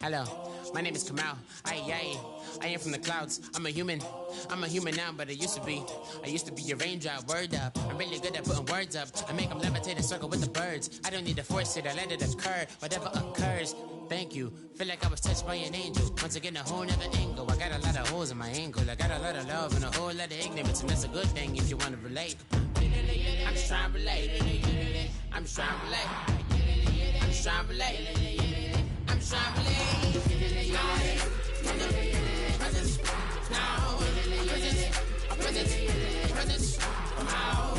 Hello, my name is Kamal. I am from the clouds. I'm a human now, but I used to be a raindrop. Word up, I'm really good at putting words up. I make them levitate and circle with the birds. I don't need to force it, I let it occur. Whatever occurs, thank you. Feel like I was touched by an angel. Once again, a whole nother angle. I got a lot of holes in my ankle. I got a lot of love and a whole lot of ignorance, and that's a good thing if you want to relate. I'm just trying to relate. I'm just trying to relate. I'm just trying to relate. I'm just trying to relate. Presence, now, presence, come out,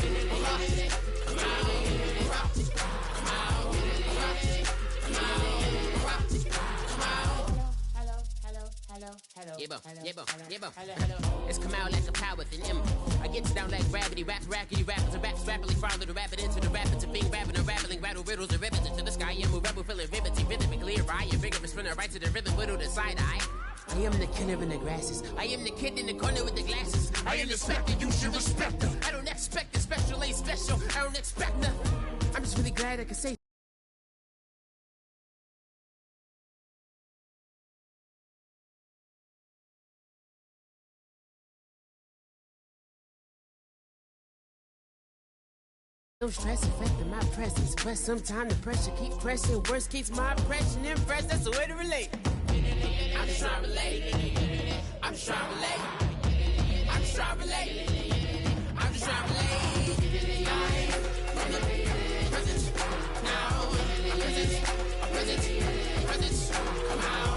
It's come out like a power within him. I get down like gravity, rackety rappers and raps rapidly follow the rapid into the rapids of being rapping and rattling, rattle riddles and rivets into the sky. I'm a rebel, feeling vivid, clear eye, and vigorous, spinner right to the rhythm, widow to side eye. I am the killer in the grasses. I am the kid in the corner with the glasses. I am the specter, you should respect them. I don't expect the special, ain't special. I don't expect nothing. I'm just really glad I can say. No stress affecting my presence, but sometimes the pressure keep pressing. Worst keeps my impression impressed. That's the way to relate. I'm just trying to relate. I'm just trying to relate. I'm just trying to relate. I'm just trying to relate. Presence, now, presence, come out.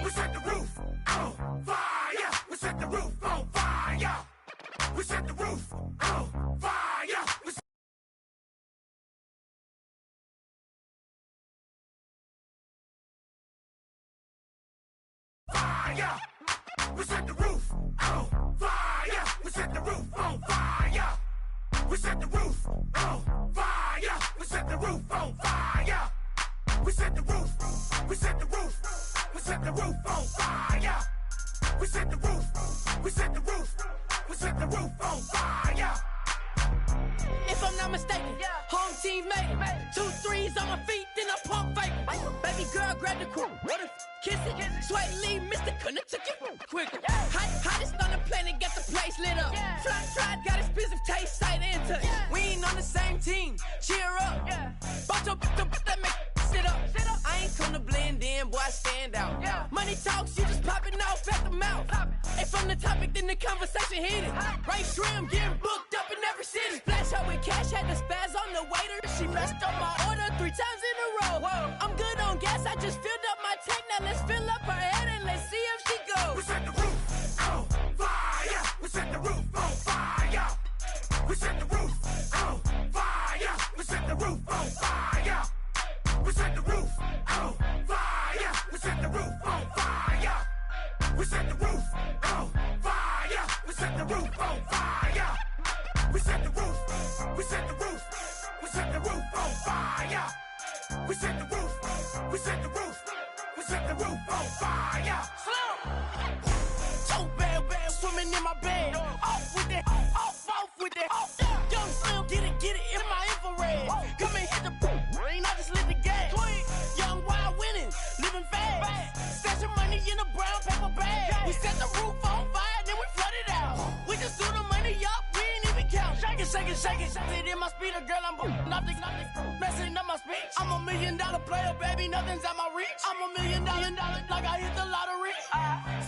We set the roof on fire. We set the roof on fire. We set the roof on fire. Fire. We set the roof on fire. We set the roof on fire. We set the roof on fire. We set the roof on fire. We set the roof. We set the roof. We set the roof on fire. We set the roof. We set the roof. We set the roof on fire. If I'm not mistaken, home team made it. 2 3s on my feet, then I pump fake. Baby girl, grab the crew. What if kiss it? Sweat leave, Mr. Couldn't took it quicker. Hottest on the planet, get the place lit up. Fly, got expensive taste, sight into. We ain't on the same team. Cheer up. Bunch of that make sit up. I ain't come to blend in, boy, I stand out. Money talks, you just popping off at the mouth. If I'm the topic, then the conversation heated. Right shrimp, getting booked up in every city. Splash out with cash, had the spaz on the waiter. She messed up my order 3 times in a row. I'm good on gas, I just filled up my tank. Now let's fill up her head and let's see if she goes. We set the roof on fire. We set the roof on fire. We set the roof on fire. We set the roof on fire. We set the roof on fire. We set the roof on fire. We set the roof on fire. We set the roof on fire. We set the roof. We set the roof. We set the roof on fire. We set the roof. We set the roof. We set the roof on fire. So bad, swimming in my bed. Off with it, off with it. Young Slim, get it in my infrared. Come and hit the rain, I just lit the gas. Young wild winning, living fast. Stashing money in a brown paper bag. We set the roof on fire, then we flood it out. We just threw the money up, we ain't even count. Shake it. It in my speeder, girl, I'm nothing, messing up my speech. I'm $1 million player, baby, nothing's at my reach. I'm $1 million, like I hit the lottery.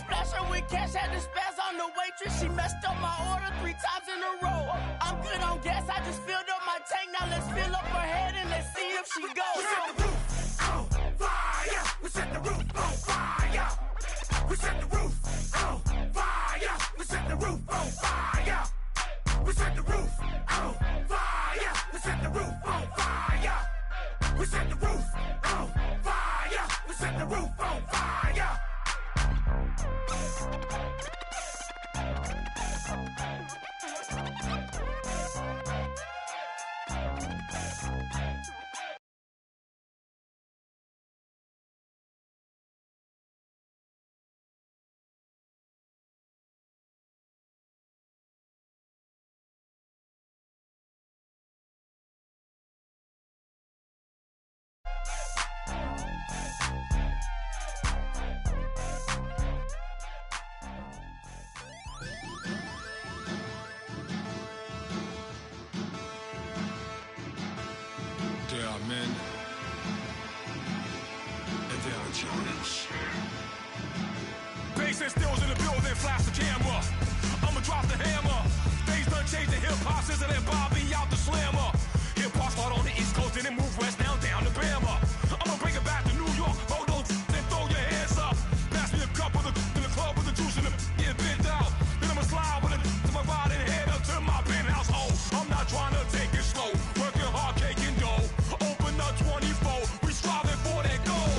Splash her with cash, had the spaz on the waitress. She messed up my order 3 times in a row. I'm good on gas, I just filled up my tank. Now let's fill up her head and let's see if she goes. We set the roof on fire. We set the roof on fire. We set the roof on fire. We set the roof on fire. We set the roof on fire. We set the roof on fire. We set the roof on fire. We set the roof on fire. There are men, and there are giants. Bass and stills in the building, flash the camera. I'ma drop the hammer. Things done changed the hip-hop since that Bobby out the slammer. Hip-hop start on the East Coast and then move west now down to Bama. I'ma bring it back to New York, hold those and throw your hands up. Pass me a cup of the in the club with the juice in the get bent out. Then I'ma slide with it to my ride and head up to my penthouse. Oh, I'm not trying to take it slow, working hard, caking dough. Open up 24, we striving for that goal.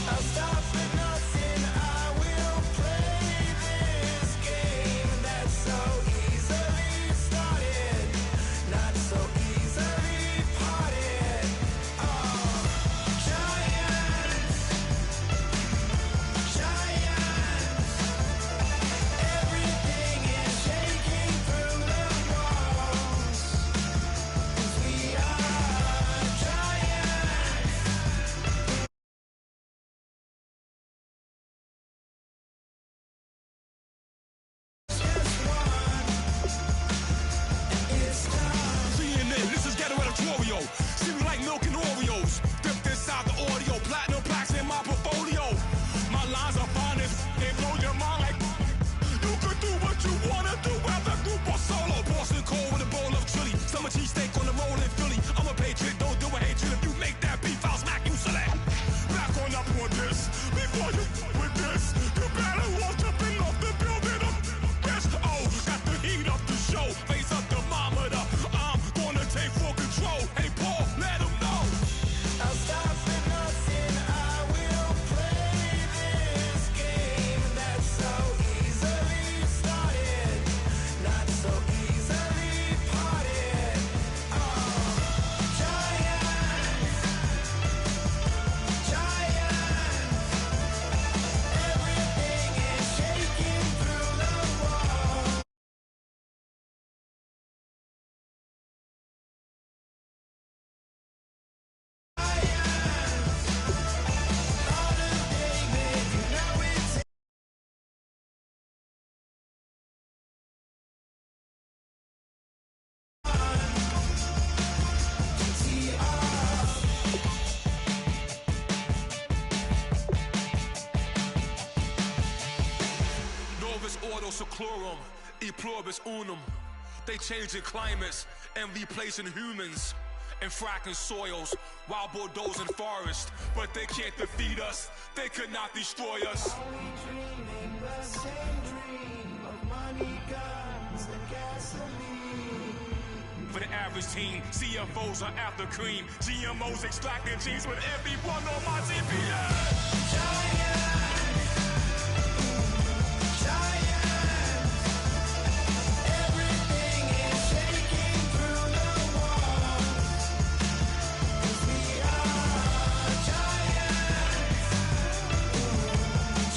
I'll stop for nothing, I will play this game that's so easily started, not so easily parted. Oh, giants, giants, everything is shaking through the walls, 'cause we are giants. CNN, this is ghetto editorial. See me like milk and Oreos. Dipped inside the audio, platinum plaques in my portfolio. My lines are fine as they blow your mind like you could do what you wanna do, whether group or solo. Boston cold with a bowl of chili. Summer cheesesteak on the roll in Philly. I'm a patriot, don't do a hatred. If you make that beef, I'll smack you silly. Back on up on this. Before you with this, you better walk jumping off the building of this. Oh, got the heat up the show. Face up the thermometer. I'm gonna take full control. Hey, Paul, let him know. I'll stop for nothing. I will play this game that's so easily started, not so easily parted. Oh, giants, giants, everything is shaking through the wall. Novus ordo seclorum, e pluribus unum. They changing climates and replacing humans and fracking soils, wild bulldoze in forest. But they can't defeat us, they could not destroy us. Dreaming the same dream of money, guns, and gasoline. For the average team, CFOs are after cream. GMOs extracting genes with everyone on my GPS. Giants, everything is shaking through the walls, 'cause we are giants,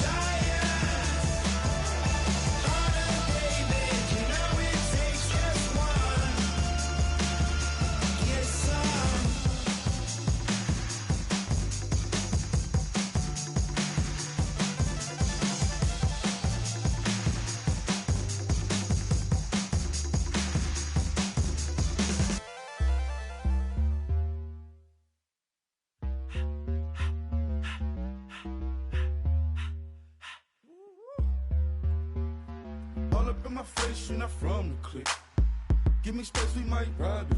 giants. Heart of David, you know it takes just one. Yes, son. All up in my face, you're not from the clique. Give me space, we might rob it.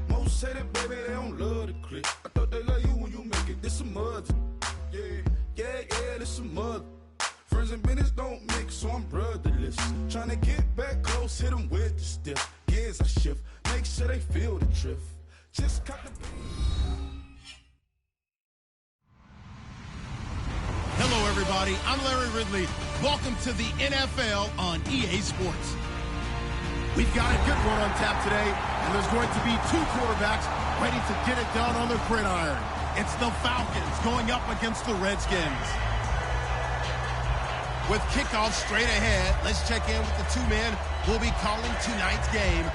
Most say that, baby, they don't love the clique. I thought they love you when you make it. This a mother. Yeah, this a mother. Friends and business don't mix, so I'm brotherless. Tryna get back close, hit them with the stiff. Gears I shift, make sure they feel the drift. Just cut the everybody. I'm Larry Ridley. Welcome to the NFL on EA Sports. We've got a good one on tap today, and there's going to be two quarterbacks ready to get it done on the gridiron. It's the Falcons going up against the Redskins. With kickoff straight ahead, let's check in with the two men who will be calling tonight's game.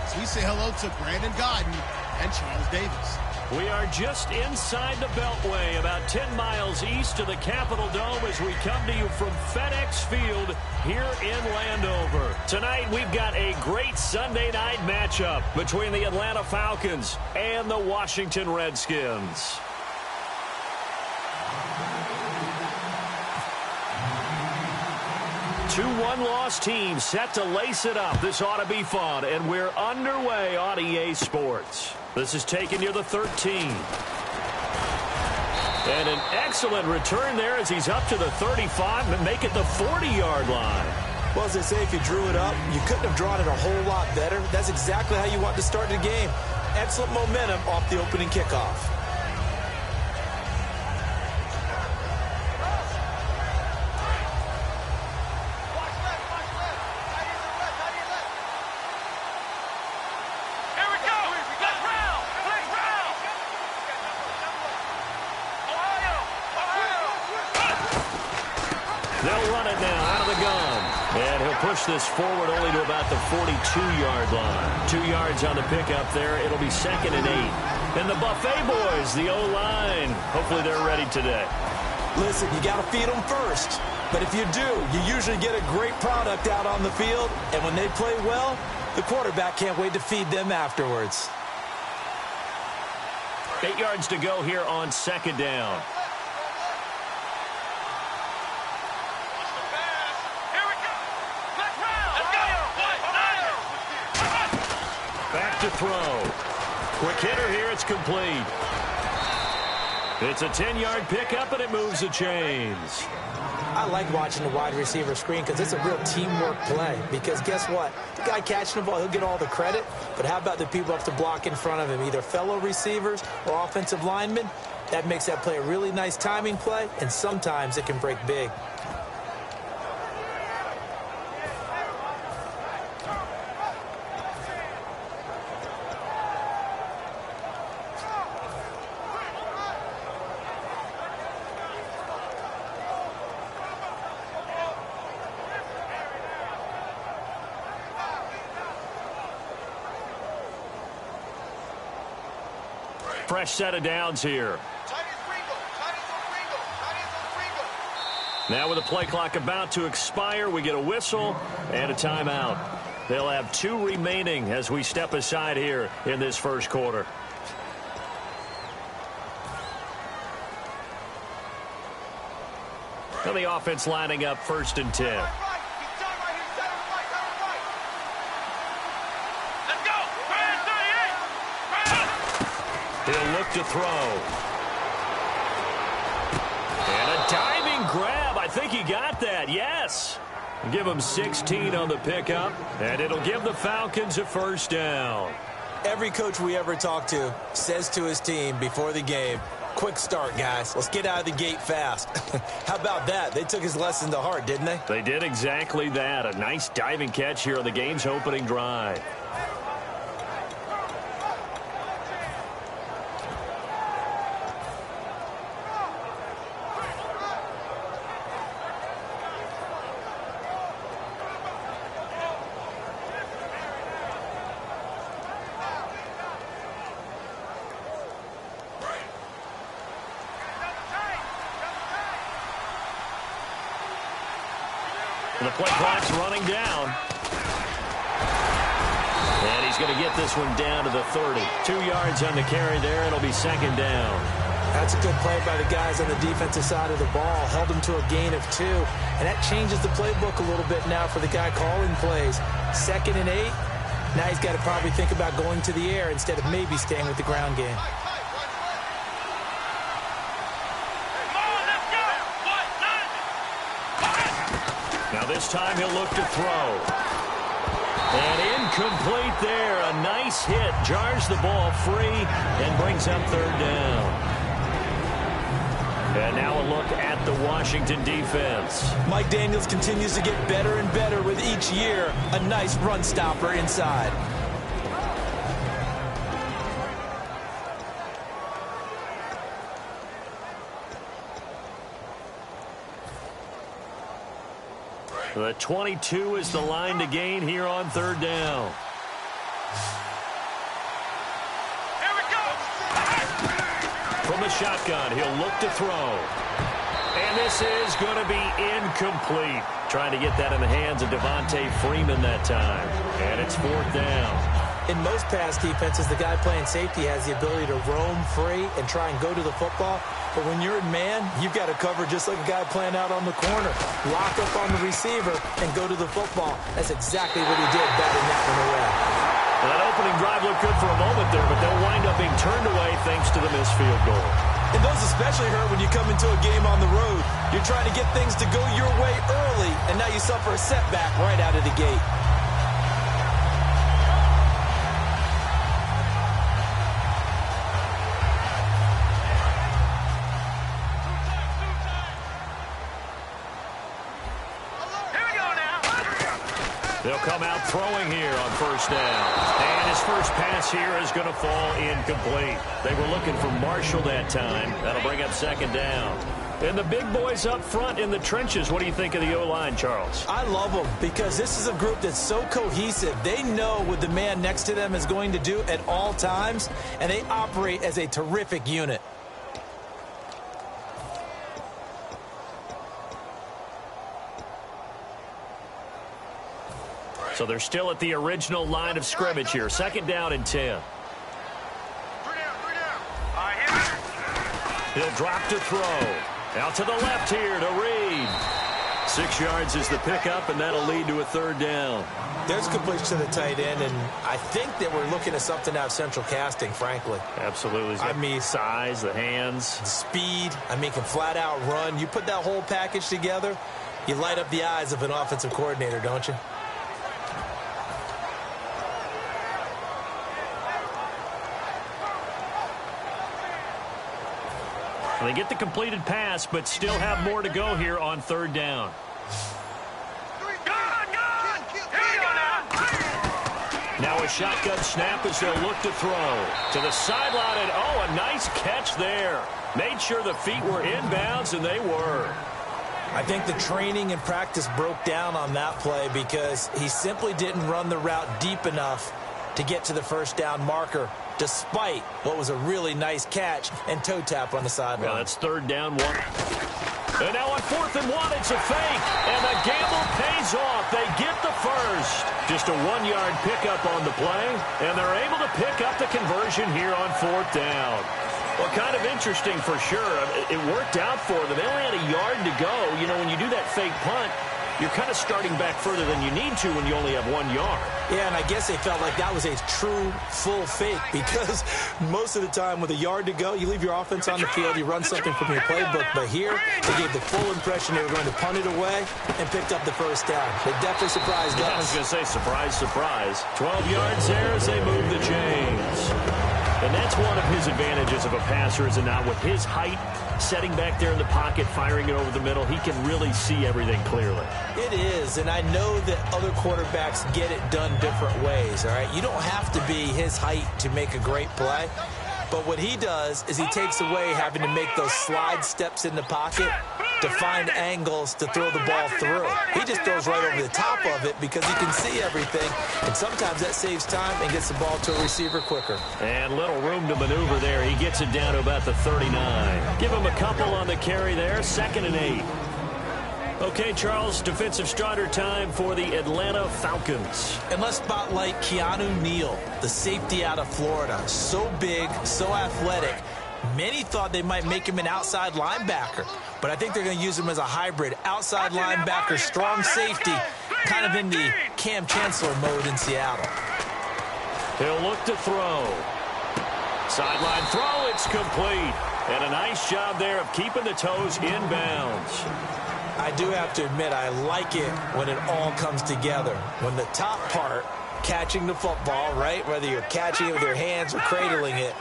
So we say hello to Brandon Godden and Charles Davis. We are just inside the Beltway, about 10 miles east of the Capitol Dome as we come to you from FedEx Field here in Landover. Tonight we've got a great Sunday night matchup between the Atlanta Falcons and the Washington Redskins. Two one-loss teams set to lace it up. This ought to be fun, and we're underway on EA Sports. This is taking you the 13. And an excellent return there as he's up to the 35 and make it the 40-yard line. Well, as they say, if you drew it up, you couldn't have drawn it a whole lot better. That's exactly how you want to start the game. Excellent momentum off the opening kickoff. They'll run it now out of the gun. And he'll push this forward only to about the 42-yard line. 2 yards on the pickup there. It'll be 2nd and 8. And the Buffet boys, the O-line, hopefully they're ready today. Listen, you got to feed them first. But if you do, you usually get a great product out on the field. And when they play well, the quarterback can't wait to feed them afterwards. 8 yards to go here on 2nd down. Back to throw. Quick hitter here. It's complete. It's a 10-yard pickup, and it moves the chains. I like watching the wide receiver screen because it's a real teamwork play. Because guess what? The guy catching the ball, he'll get all the credit. But how about the people up to block in front of him, either fellow receivers or offensive linemen? That makes that play a really nice timing play, and sometimes it can break big. Fresh set of downs here. Now with the play clock about to expire, we get a whistle and a timeout. They'll have 2 remaining as we step aside here in this first quarter. And the offense lining up 1st and 10. He'll look to throw. And a diving grab. I think he got that. Yes. Give him 16 on the pickup, and it'll give the Falcons a 1st down. Every coach we ever talk to says to his team before the game, quick start, guys. Let's get out of the gate fast. How about that? They took his lesson to heart, didn't they? They did exactly that. A nice diving catch here on the game's opening drive. And the play clock's running down. And he's going to get this one down to the 30. 2 yards on the carry there. It'll be 2nd down. That's a good play by the guys on the defensive side of the ball. Held them to a gain of 2. And that changes the playbook a little bit now for the guy calling plays. 2nd and 8. Now he's got to probably think about going to the air instead of maybe staying with the ground game. Now this time he'll look to throw. And incomplete there. A nice hit. Jars the ball free and brings up 3rd down. And now a look at the Washington defense. Mike Daniels continues to get better and better with each year. A nice run stopper inside. The 22 is the line to gain here on third down. Here we go. From the shotgun, he'll look to throw. And this is going to be incomplete. Trying to get that in the hands of Devontae Freeman that time. And it's fourth down. In most pass defenses, the guy playing safety has the ability to roam free and try and go to the football. But when you're in man, you've got to cover just like a guy playing out on the corner. Lock up on the receiver and go to the football. That's exactly what he did, batting that one away. Well, that opening drive looked good for a moment there, but they'll wind up being turned away thanks to the missed field goal. And those especially hurt when you come into a game on the road. You're trying to get things to go your way early, and now you suffer a setback right out of the gate. They'll come out throwing here on first down. And his first pass here is going to fall incomplete. They were looking for Marshall that time. That'll bring up second down. And the big boys up front in the trenches. What do you think of the O-line, Charles? I love them because this is a group that's so cohesive. They know what the man next to them is going to do at all times, and they operate as a terrific unit. So they're still at the original line of scrimmage here. Second down and 10. He'll drop to throw. Out to the left here to Reed. 6 yards is the pickup, and that'll lead to a third down. There's completion to the tight end, and I think that we're looking at something out of Central Casting, frankly. Absolutely. I mean, size, the hands. Speed. I mean, can flat out run. You put that whole package together, you light up the eyes of an offensive coordinator, don't you? They get the completed pass, but still have more to go here on third down. Now a shotgun snap as they'll look to throw. To the sideline, and oh, a nice catch there. Made sure the feet were inbounds, and they were. I think the training and practice broke down on that play because he simply didn't run the route deep enough to get to the first down marker, despite what was a really nice catch and toe tap on the sideline. Well, that's third down, 1. And now on 4th and 1, it's a fake. And the gamble pays off. They get the first. Just a 1-yard pickup on the play. And they're able to pick up the conversion here on 4th down. Well, kind of interesting for sure. It worked out for them. They only had a yard to go. You know, when you do that fake punt, you're kind of starting back further than you need to when you only have 1 yard. Yeah, and I guess they felt like that was a true full fake because most of the time with a yard to go, you leave your offense on the field, you run something from your playbook. But here, they gave the full impression they were going to punt it away and picked up the first down. They definitely surprised us. Yeah, I was going to say, surprise, surprise. 12 yards there as they move the chains. And that's one of his advantages of a passer, is it not? With his height, setting back there in the pocket, firing it over the middle, he can really see everything clearly. It is, and I know that other quarterbacks get it done different ways, all right? You don't have to be his height to make a great play, but what he does is he takes away having to make those slide steps in the pocket to find angles to throw the ball through. He just throws right over the top of it because he can see everything, and sometimes that saves time and gets the ball to a receiver quicker. And little room to maneuver there. He gets it down to about the 39. Give him a couple on the carry there. 2nd and 8. Okay, Charles, defensive starter time for the Atlanta Falcons. And let's spotlight Keanu Neal, the safety out of Florida. So big, so athletic. Many thought they might make him an outside linebacker, but I think they're going to use him as a hybrid. Outside linebacker, strong safety, kind of in the Cam Chancellor mode in Seattle. He'll look to throw. Sideline throw, it's complete. And a nice job there of keeping the toes inbounds. I do have to admit, I like it when it all comes together. When the top part, catching the football, right, whether you're catching it with your hands or cradling it,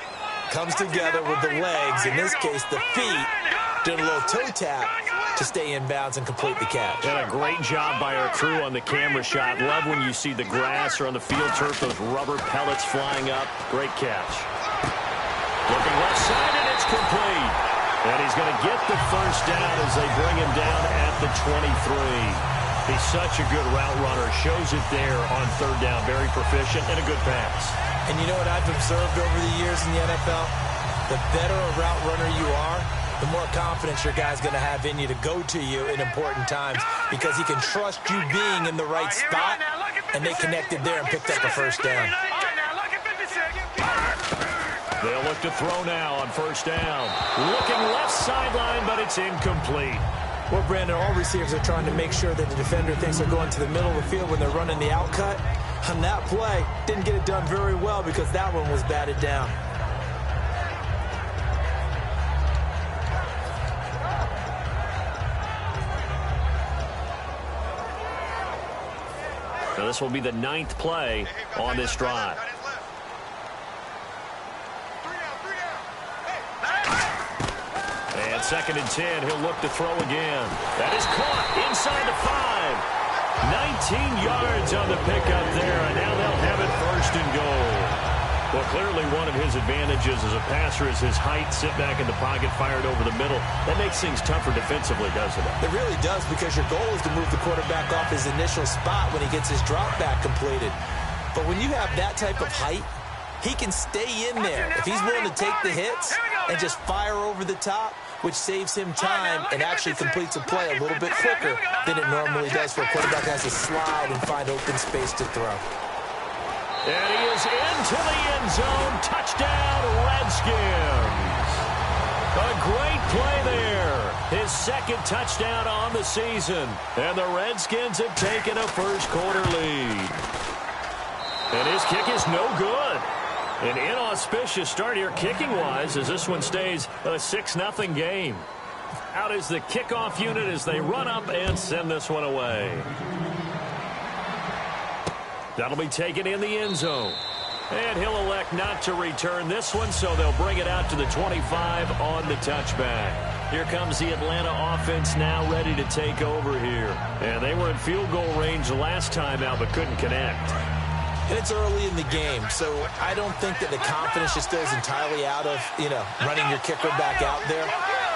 comes together with the legs, in this case the feet, doing a little toe tap. to stay in bounds and complete the catch. And a great job by our crew on the camera shot. Love when you see the grass or on the field turf, those rubber pellets flying up. Great catch. Looking left side, and it's complete. And he's going to get the first down as they bring him down at the 23. He's such a good route runner. Shows it there on third down. Very proficient and a good pass. And you know what I've observed over the years in the NFL? The better a route runner you are, the more confidence your guy's going to have in you to go to you in important times because he can trust you being in the right spot, and they connected there and picked up a first down. They'll look to throw now on first down. Looking left sideline, but it's incomplete. Well, Brandon, all receivers are trying to make sure that the defender thinks they're going to the middle of the field when they're running the out cut. On that play, didn't get it done very well because that one was batted down. So this will be the 9th play on this drive. And 2nd and 10, he'll look to throw again. That is caught inside the 5. 19 yards on the pickup there, and now they'll have it 1st and goal. Well, clearly one of his advantages as a passer is his height. Sit back in the pocket, fired over the middle. That makes things tougher defensively, doesn't it? It really does, because your goal is to move the quarterback off his initial spot when he gets his drop back completed. But when you have that type of height, he can stay in there if he's willing to take the hits and just fire over the top, which saves him time and actually completes a play a little bit quicker than it normally does for a quarterback that has to slide and find open space to throw. And he is into the end zone. Touchdown, Redskins. A great play there. His 2nd touchdown on the season. And the Redskins have taken a first-quarter lead. And his kick is no good. An inauspicious start here kicking-wise as this one stays a 6-0 game. Out is the kickoff unit as they run up and send this one away. That'll be taken in the end zone. And he'll elect not to return this one, so they'll bring it out to the 25 on the touchback. Here comes the Atlanta offense now ready to take over here. And they were in field goal range last time out but couldn't connect. And it's early in the game, so I don't think that the confidence just goes entirely out of, running your kicker back out there.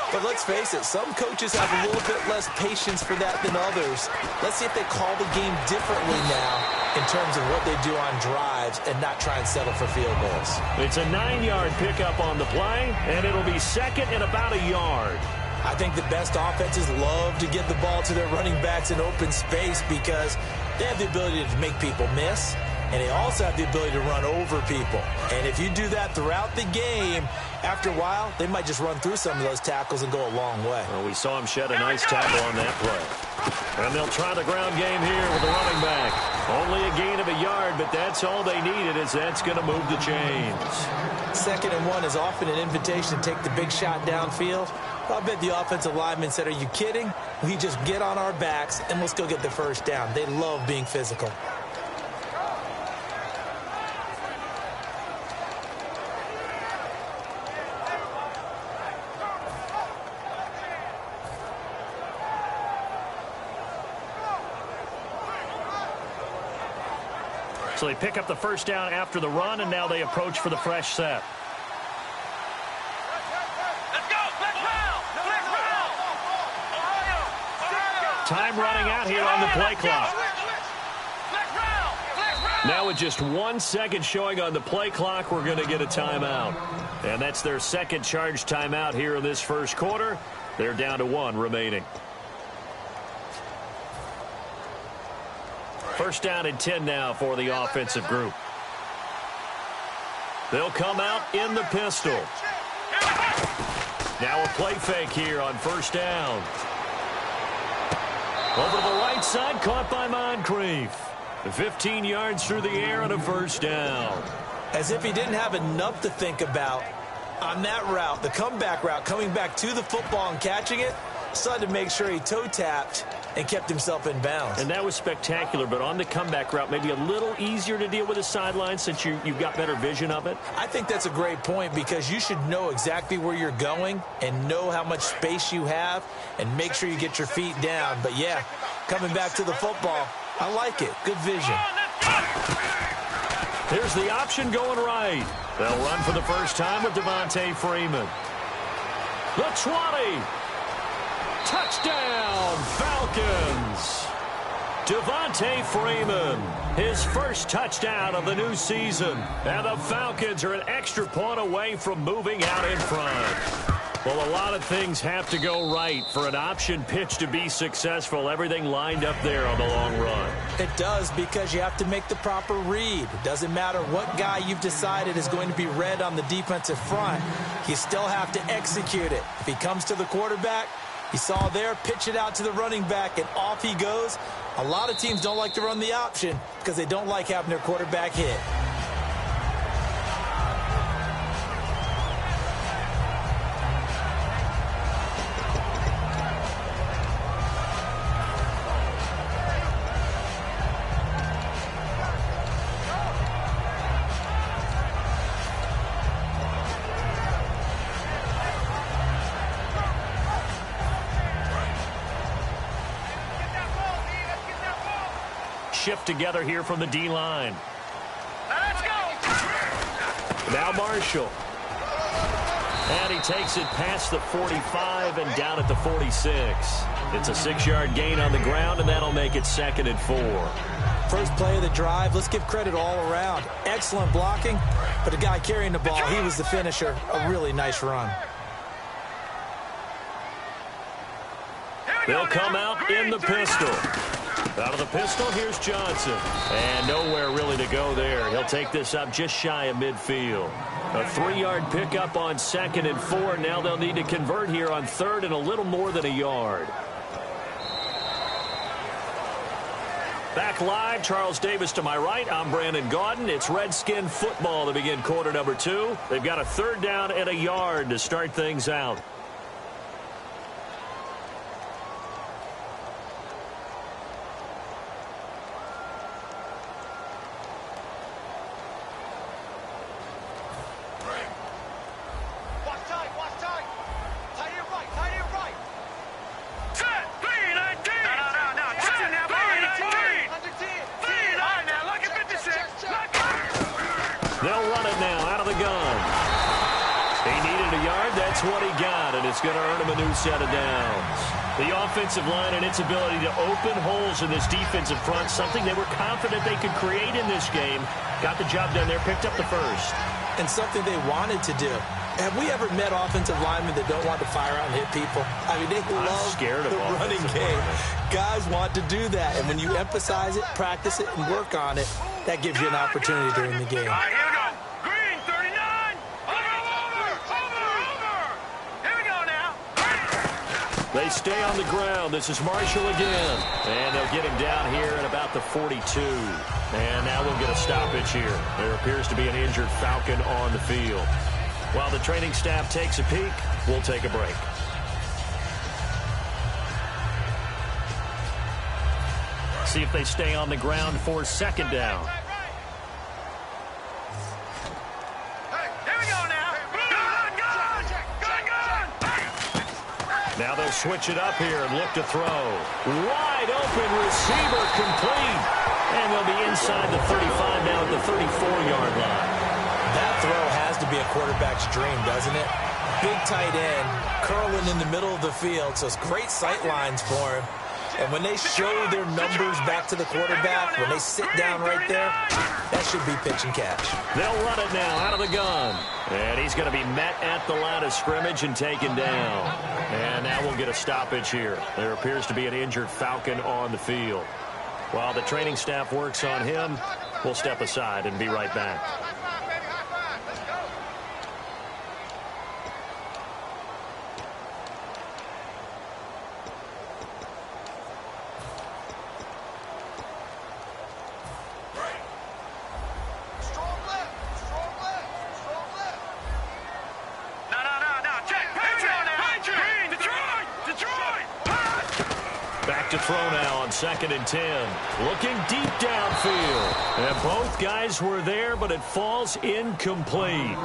But let's face it, some coaches have a little bit less patience for that than others. Let's see if they call the game differently now in terms of what they do on drives and not try and settle for field goals. It's a 9-yard pickup on the play, and it'll be 2nd and about a yard. I think the best offenses love to get the ball to their running backs in open space because they have the ability to make people miss. And they also have the ability to run over people. And if you do that throughout the game, after a while, they might just run through some of those tackles and go a long way. Well, we saw him shed a nice tackle on that play. And they'll try the ground game here with the running back. Only a gain of a yard, but that's all they needed, as that's going to move the chains. 2nd and 1 is often an invitation to take the big shot downfield. I bet the offensive lineman said, are you kidding? We just get on our backs and let's go get the first down. They love being physical. So they pick up the first down after the run, and now they approach for the fresh set. Let's go! Let's round! Let's round! Time running out here on the play clock. Now with just 1 second showing on the play clock, we're going to get a timeout. And that's their 2nd charge timeout here in this first quarter. They're down to 1 remaining. First down and 10 now for the offensive group. They'll come out in the pistol. Now a play fake here on first down. Over to the right side, caught by Moncrief. 15 yards through the air and a first down. As if he didn't have enough to think about on that route, the comeback route, coming back to the football and catching it. Still had to make sure he toe-tapped and kept himself in bounds. And that was spectacular, but on the comeback route, maybe a little easier to deal with the sideline since you've got better vision of it? I think that's a great point because you should know exactly where you're going and know how much space you have and make sure you get your feet down. But, yeah, coming back to the football, I like it. Good vision. Here's the option going right. They'll run for the first time with Devontae Freeman. The 20. Touchdown, Falcons. Devontae Freeman, his first touchdown of the new season. And the Falcons are an extra point away from moving out in front. Well, a lot of things have to go right for an option pitch to be successful. Everything lined up there on the long run. It does because you have to make the proper read. It doesn't matter what guy you've decided is going to be read on the defensive front. You still have to execute it. If he comes to the quarterback, he saw there, pitch it out to the running back, and off he goes. A lot of teams don't like to run the option because they don't like having their quarterback hit. Shift together here from the D-line. Let's go. Now Marshall. And he takes it past the 45 and down at the 46. It's a 6-yard gain on the ground, and that'll make it 2nd and 4. First play of the drive, let's give credit all around. Excellent blocking, but the guy carrying the ball, he was the finisher. A really nice run. They'll come out in the pistol. Out of the pistol, here's Johnson. And nowhere really to go there. He'll take this up just shy of midfield. A 3-yard pickup on 2nd and 4. Now they'll need to convert here on 3rd and a little more than a yard. Back live, Charles Davis to my right. I'm Brandon Gaudin. It's Redskin football to begin quarter number 2. They've got a 3rd down and a yard to start things out. They'll run it now out of the gun. He needed a yard. That's what he got, and it's going to earn him a new set of downs. The offensive line and its ability to open holes in this defensive front, something they were confident they could create in this game. Got the job done there, picked up the first. And something they wanted to do. Have we ever met offensive linemen that don't want to fire out and hit people? I mean, they love the running game. Guys want to do that, and when you emphasize it, practice it, and work on it, that gives you an opportunity during the game. All right, here we go. Green, 39. Over. Here we go now. They stay on the ground. This is Marshall again. And they'll get him down here at about the 42. And now we'll get a stoppage here. There appears to be an injured Falcon on the field. While the training staff takes a peek, we'll take a break. See if they stay on the ground for 2nd down. Now they'll switch it up here and look to throw. Wide open receiver complete. And they'll be inside the 35 now at the 34-yard line. That throw has to be a quarterback's dream, doesn't it? Big tight end, curling in the middle of the field, so it's great sight lines for him. And when they show their numbers back to the quarterback, when they sit down right there, that should be pitch and catch. They'll run it now out of the gun. And he's going to be met at the line of scrimmage and taken down. And now we'll get a stoppage here. There appears to be an injured Falcon on the field. While the training staff works on him, we'll step aside and be right back. Back to throw now on 2nd and 10. Looking deep downfield. And both guys were there, but it falls incomplete.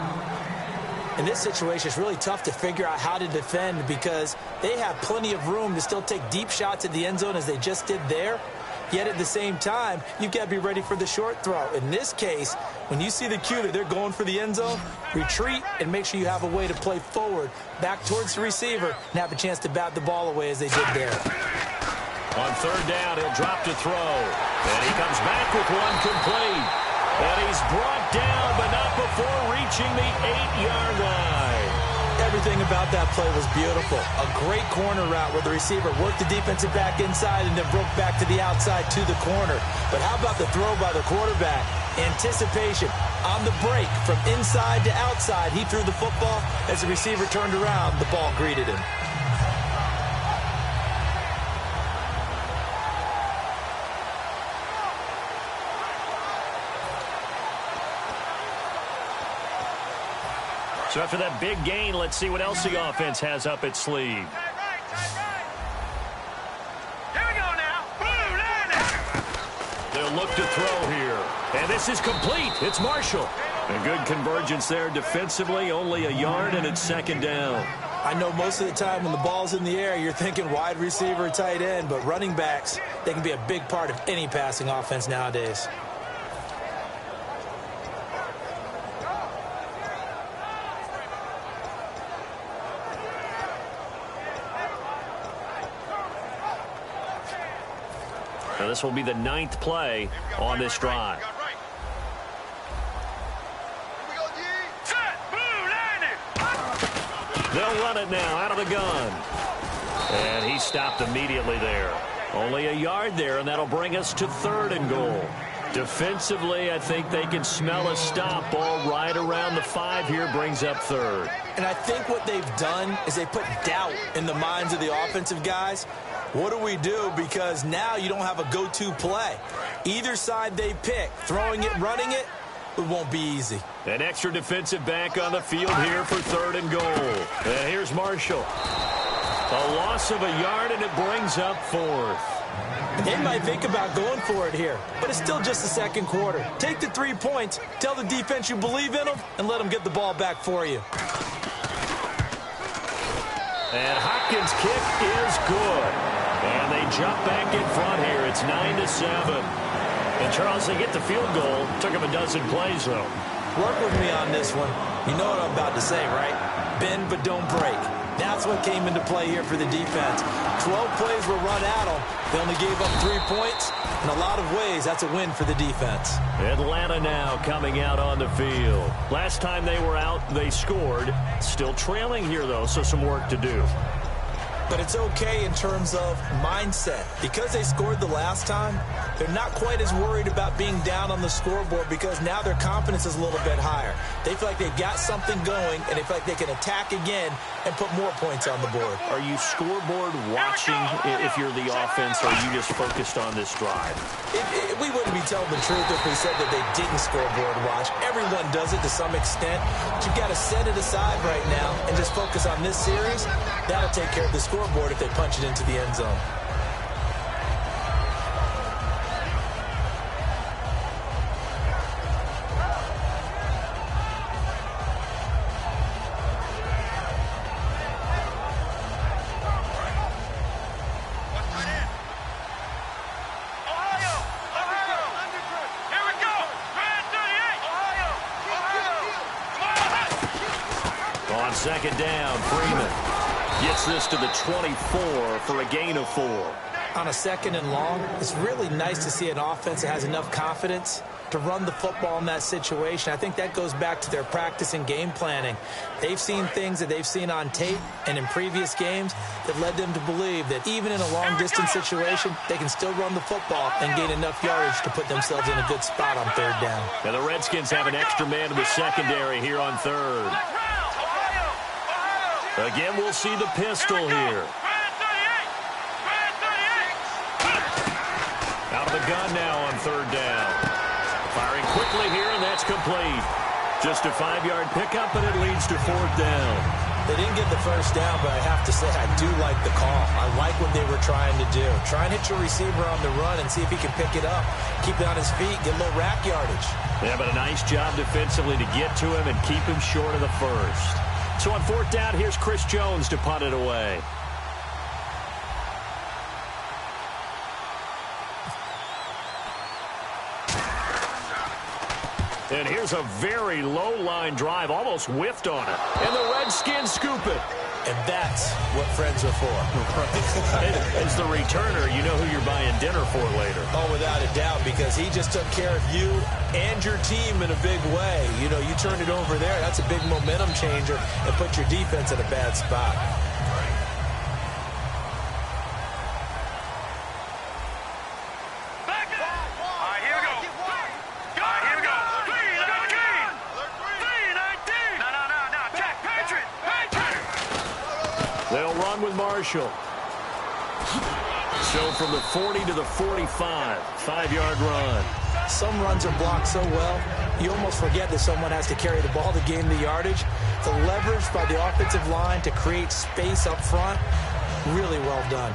In this situation, it's really tough to figure out how to defend because they have plenty of room to still take deep shots at the end zone as they just did there. Yet at the same time, you've got to be ready for the short throw. In this case, when you see the cue that they're going for the end zone, retreat and make sure you have a way to play forward, back towards the receiver, and have a chance to bat the ball away as they did there. On 3rd down, he'll drop to throw. And he comes back with one complete. And he's brought down, but not before reaching the 8-yard line. Everything about that play was beautiful. A great corner route where the receiver worked the defensive back inside and then broke back to the outside to the corner. But how about the throw by the quarterback? Anticipation on the break from inside to outside. He threw the football. As the receiver turned around, the ball greeted him. So after that big gain, let's see what else the offense has up its sleeve. Here we go now. They'll look to throw here. And this is complete. It's Marshall. A good convergence there defensively. Only a yard, and it's 2nd down. I know most of the time when the ball's in the air, you're thinking wide receiver, tight end, but running backs, they can be a big part of any passing offense nowadays. Now this will be the 9th play on this drive. They'll run it now out of the gun. And he stopped immediately there. Only a yard there, and that'll bring us to 3rd and goal. Defensively, I think they can smell a stop. Ball right around the 5 here, brings up 3rd. And I think what they've done is they put doubt in the minds of the offensive guys. What do we do? Because now you don't have a go-to play. Either side they pick, throwing it, running it, it won't be easy. An extra defensive back on the field here for 3rd and goal. And here's Marshall. A loss of a yard, and it brings up 4th. They might think about going for it here, but it's still just the 2nd quarter. Take the 3 points, tell the defense you believe in them, and let them get the ball back for you. And Hopkins' kick is good. And they jump back in front here. It's 9-7. And, Charles, they get the field goal. Took them a dozen plays, though. Work with me on this one. You know what I'm about to say, right? Bend but don't break. That's what came into play here for the defense. 12 plays were run at them. They only gave up 3 points. In a lot of ways, that's a win for the defense. Atlanta now coming out on the field. Last time they were out, they scored. Still trailing here, though, so some work to do. But it's okay in terms of mindset. Because they scored the last time, they're not quite as worried about being down on the scoreboard because now their confidence is a little bit higher. They feel like they've got something going, and they feel like they can attack again and put more points on the board. Are you scoreboard watching if you're the offense, or are you just focused on this drive? We wouldn't be telling the truth if we said that they didn't scoreboard watch. Everyone does it to some extent. But you've got to set it aside right now and just focus on this series. That'll take care of the scoreboard if they punch it into the end zone. On 2nd down, Freeman gets this to the 24 for a gain of 4. On a 2nd and long, it's really nice to see an offense that has enough confidence to run the football in that situation. I think that goes back to their practice and game planning. They've seen things that they've seen on tape and in previous games that led them to believe that even in a long-distance situation, they can still run the football and gain enough yardage to put themselves in a good spot on 3rd down. And the Redskins have an extra man in the secondary here on 3rd. Again, we'll see the pistol here. Out of the gun now on 3rd down. Firing quickly here, and that's complete. Just a 5-yard pickup, and it leads to 4th down. They didn't get the first down, but I have to say I do like the call. I like what they were trying to do. Try and hit your receiver on the run and see if he can pick it up. Keep it on his feet, get a little rack yardage. Yeah, but a nice job defensively to get to him and keep him short of the first. So on fourth down, here's Chris Jones to punt it away. And here's a very low-line drive, almost whiffed on it. And the Redskins scoop it. And that's what friends are for. As the returner, you know who you're buying dinner for later. Oh, without a doubt, because he just took care of you and your team in a big way. You know, you turned it over there. That's a big momentum changer and put your defense in a bad spot. They'll run with Marshall. So from the 40 to the 45, 5-yard run. Some runs are blocked so well, you almost forget that someone has to carry the ball to gain the yardage. The leverage by the offensive line to create space up front, really well done.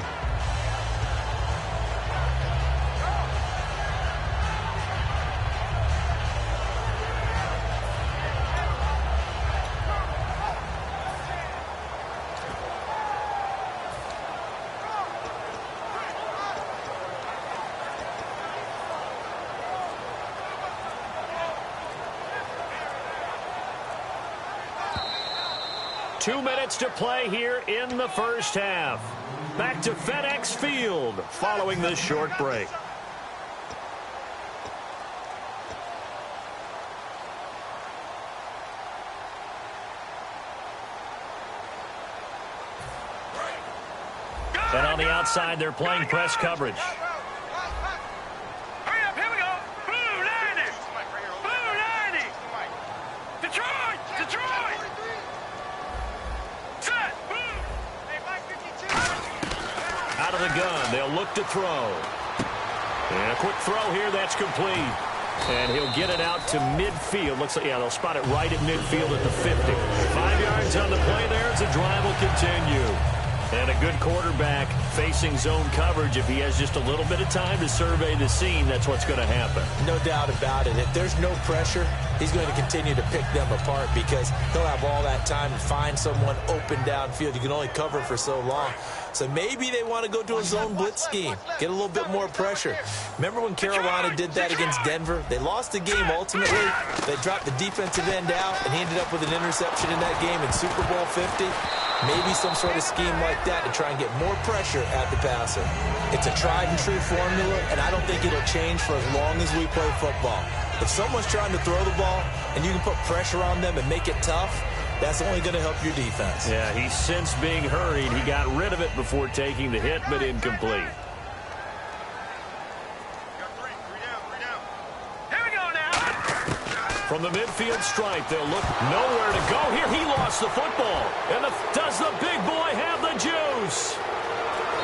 Two minutes to play here in the first half. Back to FedEx Field following this short break. And on the outside, they're playing press coverage. Hurry up, here we go. Blue 90. Blue 90. Detroit. Detroit. Set. Blue. Out of the gun, they'll look to throw. And a quick throw here, that's complete. And he'll get it out to midfield. Looks like, yeah, they'll spot it right at midfield at the 50. 5 yards on the play there as the drive will continue. And a good quarterback facing zone coverage. If he has just a little bit of time to survey the scene, that's what's going to happen. No doubt about it. If there's no pressure, he's going to continue to pick them apart because he'll have all that time to find someone open downfield. You can only cover for so long. So maybe they want to go to a zone blitz scheme, get a little bit more pressure. Remember when Carolina did that against Denver? They lost the game ultimately. They dropped the defensive end out, and he ended up with an interception in that game in Super Bowl 50. Maybe some sort of scheme like that to try and get more pressure at the passer. It's a tried-and-true formula, and I don't think it'll change for as long as we play football. If someone's trying to throw the ball and you can put pressure on them and make it tough, that's only going to help your defense. Yeah, he's since being hurried. He got rid of it before taking the hit, but incomplete. From the midfield stripe, they'll look nowhere to go here. He lost the football. And does the big boy have the juice?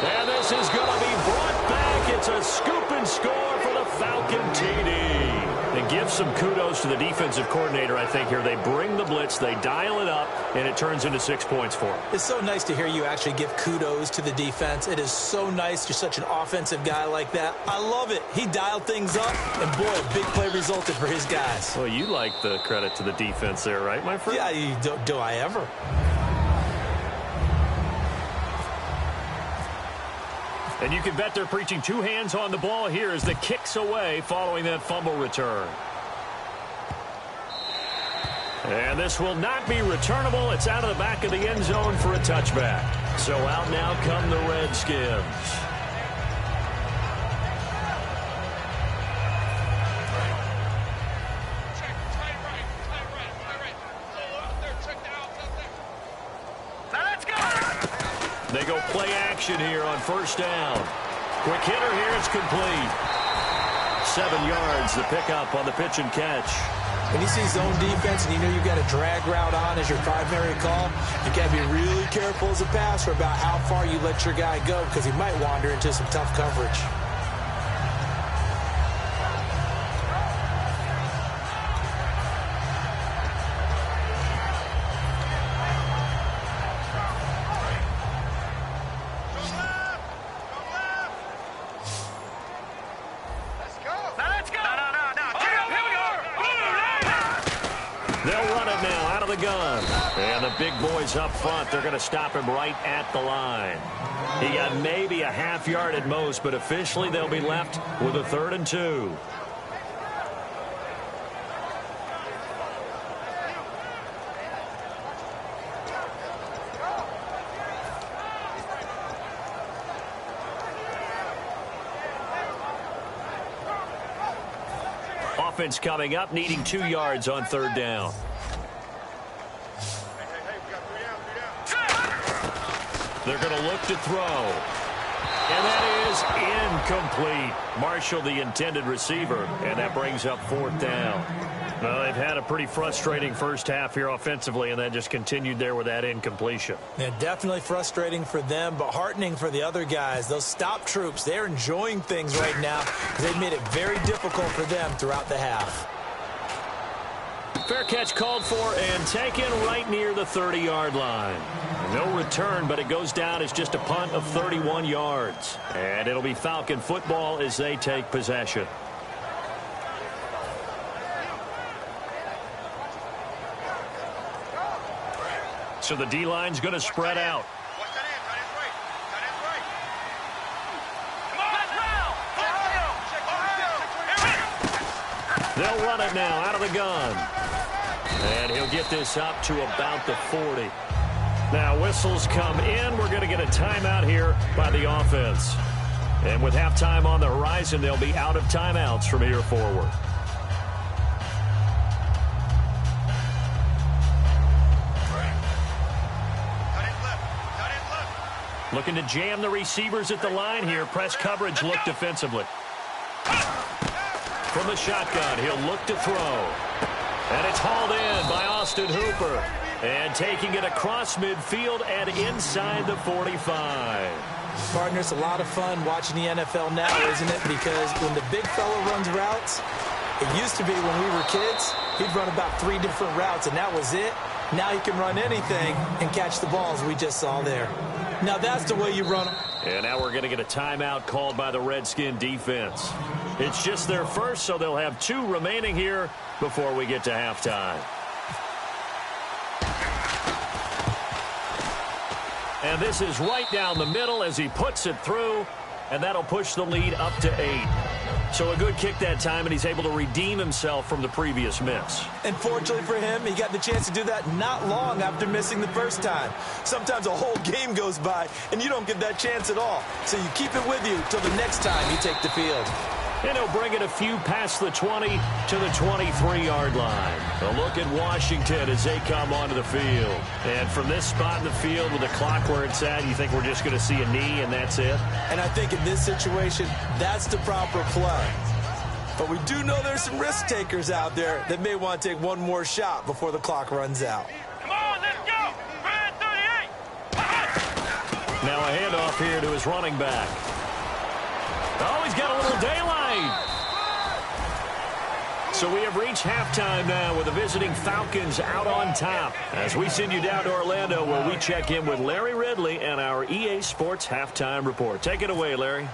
And this is going to be brought back. It's a scoop and score for the Falcon TD. And give some kudos to the defensive coordinator, I think, here. They bring the blitz, they dial it up, and it turns into 6 points for him. It's so nice to hear you actually give kudos to the defense. It is so nice. You're such an offensive guy like that. I love it. He dialed things up, and boy, a big play resulted for his guys. Well, you like the credit to the defense there, right, my friend? Yeah, do I ever? And you can bet they're preaching two hands on the ball here as the kick's away following that fumble return. And this will not be returnable. It's out of the back of the end zone for a touchback. So out now come the Redskins. They go play action here on first down. Quick hitter here, it's complete. 7 yards, the pickup on the pitch and catch. When you see zone defense and you know you've got a drag route on as your primary call, you got to be really careful as a passer about how far you let your guy go because he might wander into some tough coverage. of the gun. And the big boys up front, they're going to stop him right at the line. He got maybe a half yard at most, but officially they'll be left with a 3rd and 2. Offense coming up, needing 2 yards on 3rd down. They're going to look to throw. And that is incomplete. Marshall, the intended receiver, and that brings up 4th down. Well, they've had a pretty frustrating first half here offensively, and then just continued there with that incompletion. Yeah, definitely frustrating for them, but heartening for the other guys. Those stop troops, they're enjoying things right now. They've made it very difficult for them throughout the half. Fair catch called for and taken right near the 30-yard line. No return, but it goes down as just a punt of 31 yards. And it'll be Falcon football as they take possession. So the D-line's going to spread out. They'll run it now out of the gun. And he'll get this up to about the 40. Now whistles come in. We're going to get a timeout here by the offense. And with halftime on the horizon, they'll be out of timeouts from here forward. Looking to jam the receivers at the line here. Press coverage, look defensively. From the shotgun, he'll look to throw. And it's hauled in by Austin Hooper. And taking it across midfield and inside the 45. Partner, it's a lot of fun watching the NFL now, isn't it? Because when the big fella runs routes, it used to be when we were kids, he'd run about 3 different routes, and that was it. Now he can run anything and catch the balls we just saw there. Now that's the way you run them. And now we're going to get a timeout called by the Redskin defense. It's just their first, so they'll have 2 remaining here before we get to halftime. And this is right down the middle as he puts it through, and that'll push the lead up to 8. So a good kick that time, and he's able to redeem himself from the previous miss. And fortunately for him, he got the chance to do that not long after missing the first time. Sometimes a whole game goes by, and you don't get that chance at all. So you keep it with you till the next time you take the field. And he'll bring it a few past the 20 to the 23-yard line. A look at Washington as they come onto the field. And from this spot in the field with the clock where it's at, you think we're just going to see a knee and that's it? And I think in this situation, that's the proper play. But we do know there's some risk takers out there that may want to take one more shot before the clock runs out. Come on, let's go! Red 38! Now a handoff here to his running back. Oh, he's got a little daylight. So we have reached halftime now with the visiting Falcons out on top. As we send you down to Orlando where we check in with Larry Ridley and our EA Sports Halftime Report. Take it away, Larry.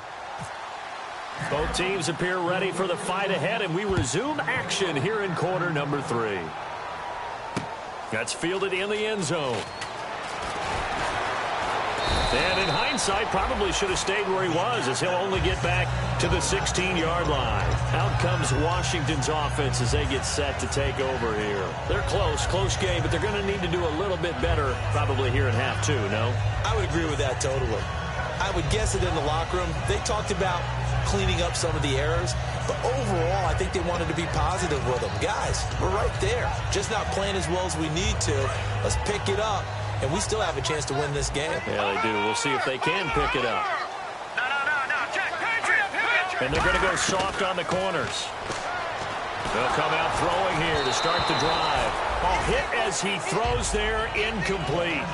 Both teams appear ready for the fight ahead, and we resume action here in quarter number 3. That's fielded in the end zone. And in hindsight, probably should have stayed where he was, as he'll only get back to the 16-yard line. Out comes Washington's offense as they get set to take over here. They're close game, but they're going to need to do a little bit better probably here in half 2, no? I would agree with that totally. I would guess that in the locker room, they talked about cleaning up some of the errors, but overall, I think they wanted to be positive with them. Guys, we're right there, just not playing as well as we need to. Let's pick it up. And we still have a chance to win this game. Yeah, they do. We'll see if they can pick it up. And they're going to go soft on the corners. They'll come out throwing here to start the drive. A hit as he throws there, incomplete.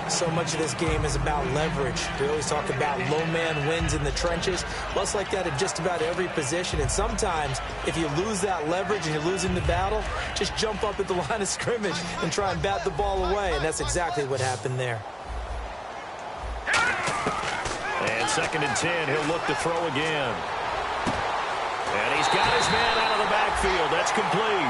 So much of this game is about leverage. We always talk about low man wins in the trenches. Well, it's like that at just about every position. And sometimes, if you lose that leverage and you're losing the battle, just jump up at the line of scrimmage and try and bat the ball away. And that's exactly what happened there. And 2nd and 10, he'll look to throw again. And he's got his man out of the backfield. That's complete.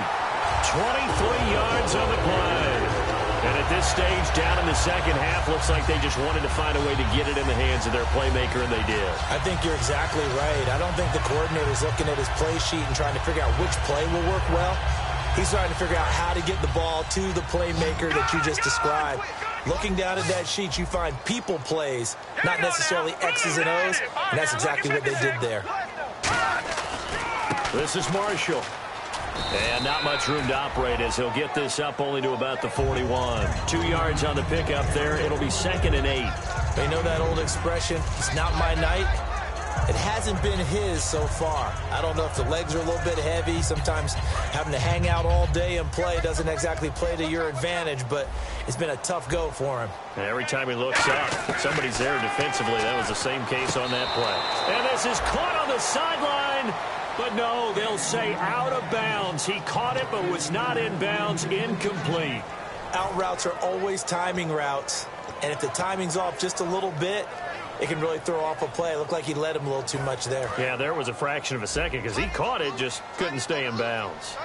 23 yards on the play. And at this stage, down in the second half, looks like they just wanted to find a way to get it in the hands of their playmaker, and they did. I think you're exactly right. I don't think the coordinator's looking at his play sheet and trying to figure out which play will work well. He's trying to figure out how to get the ball to the playmaker that you just described. Looking down at that sheet, you find people plays, not necessarily X's and O's, and that's exactly what they did there. This is Marshall. And not much room to operate as he'll get this up only to about the 41. 2 yards on the pickup there. It'll be 2nd and 8. They know that old expression, it's not my night. It hasn't been his so far. I don't know if the legs are a little bit heavy. Sometimes having to hang out all day and play doesn't exactly play to your advantage, but it's been a tough go for him. And every time he looks up, somebody's there defensively. That was the same case on that play. And this is caught on the sideline. But no, they'll say out of bounds. He caught it, but was not in bounds. Incomplete. Out routes are always timing routes. And if the timing's off just a little bit, it can really throw off a play. It looked like he led him a little too much there. Yeah, there was a fraction of a second because he caught it, just couldn't stay in bounds.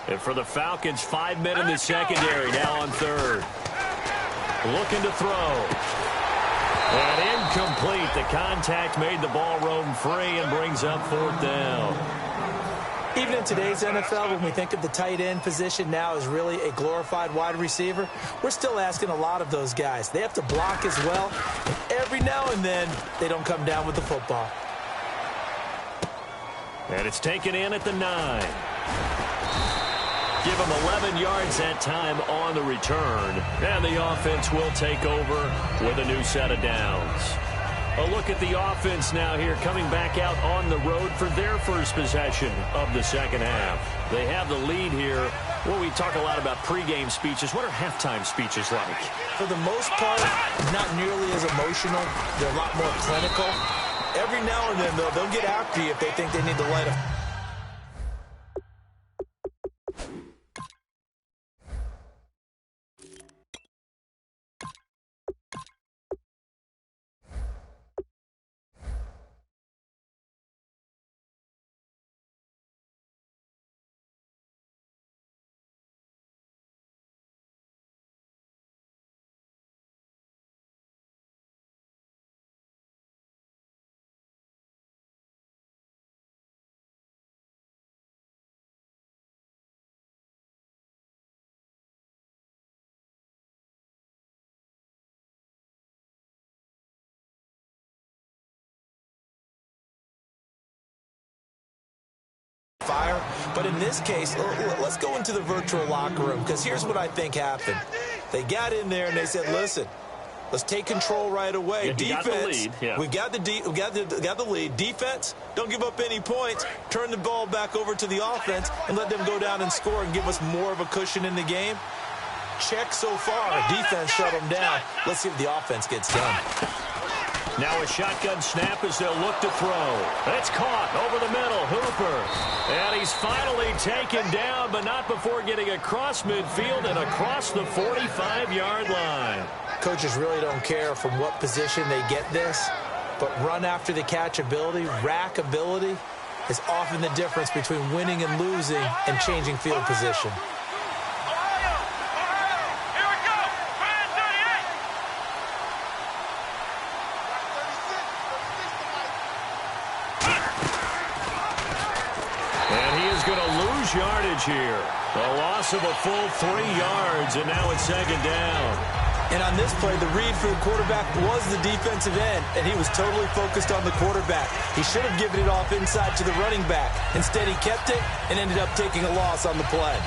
And for the Falcons, 5 men in the secondary, now on 3rd. Looking to throw. And incomplete. The contact made the ball roam free and brings up 4th down. Even in today's NFL, when we think of the tight end position now as really a glorified wide receiver, we're still asking a lot of those guys. They have to block as well. And every now and then, they don't come down with the football. And it's taken in at the 9. Give him 11 yards that time on the return. And the offense will take over with a new set of downs. A look at the offense now here, coming back out on the road for their first possession of the second half. They have the lead here. Well, we talk a lot about pregame speeches. What are halftime speeches like? For the most part, not nearly as emotional. They're a lot more clinical. Every now and then, though, they'll get after you if they think they need to light a... fire. But in this case, let's go into the virtual locker room, because here's what I think happened. They got in there and they said, listen, let's take control right away. Yeah, defense, we got the lead. Defense, don't give up any points. Turn the ball back over to the offense and let them go down and score and give us more of a cushion in the game. Check so far. Defense shut them down. Let's see if the offense gets done. Now a shotgun snap as they'll look to throw. It's caught over the middle. Hooper. And he's finally taken down, but not before getting across midfield and across the 45-yard line. Coaches really don't care from what position they get this, but run after the catch ability, rack ability, is often the difference between winning and losing and changing field position. Yardage here. A loss of a full 3 yards, and now it's second down. And on this play, the read for the quarterback was the defensive end, and he was totally focused on the quarterback. He should have given it off inside to the running back. Instead, he kept it and ended up taking a loss on the play.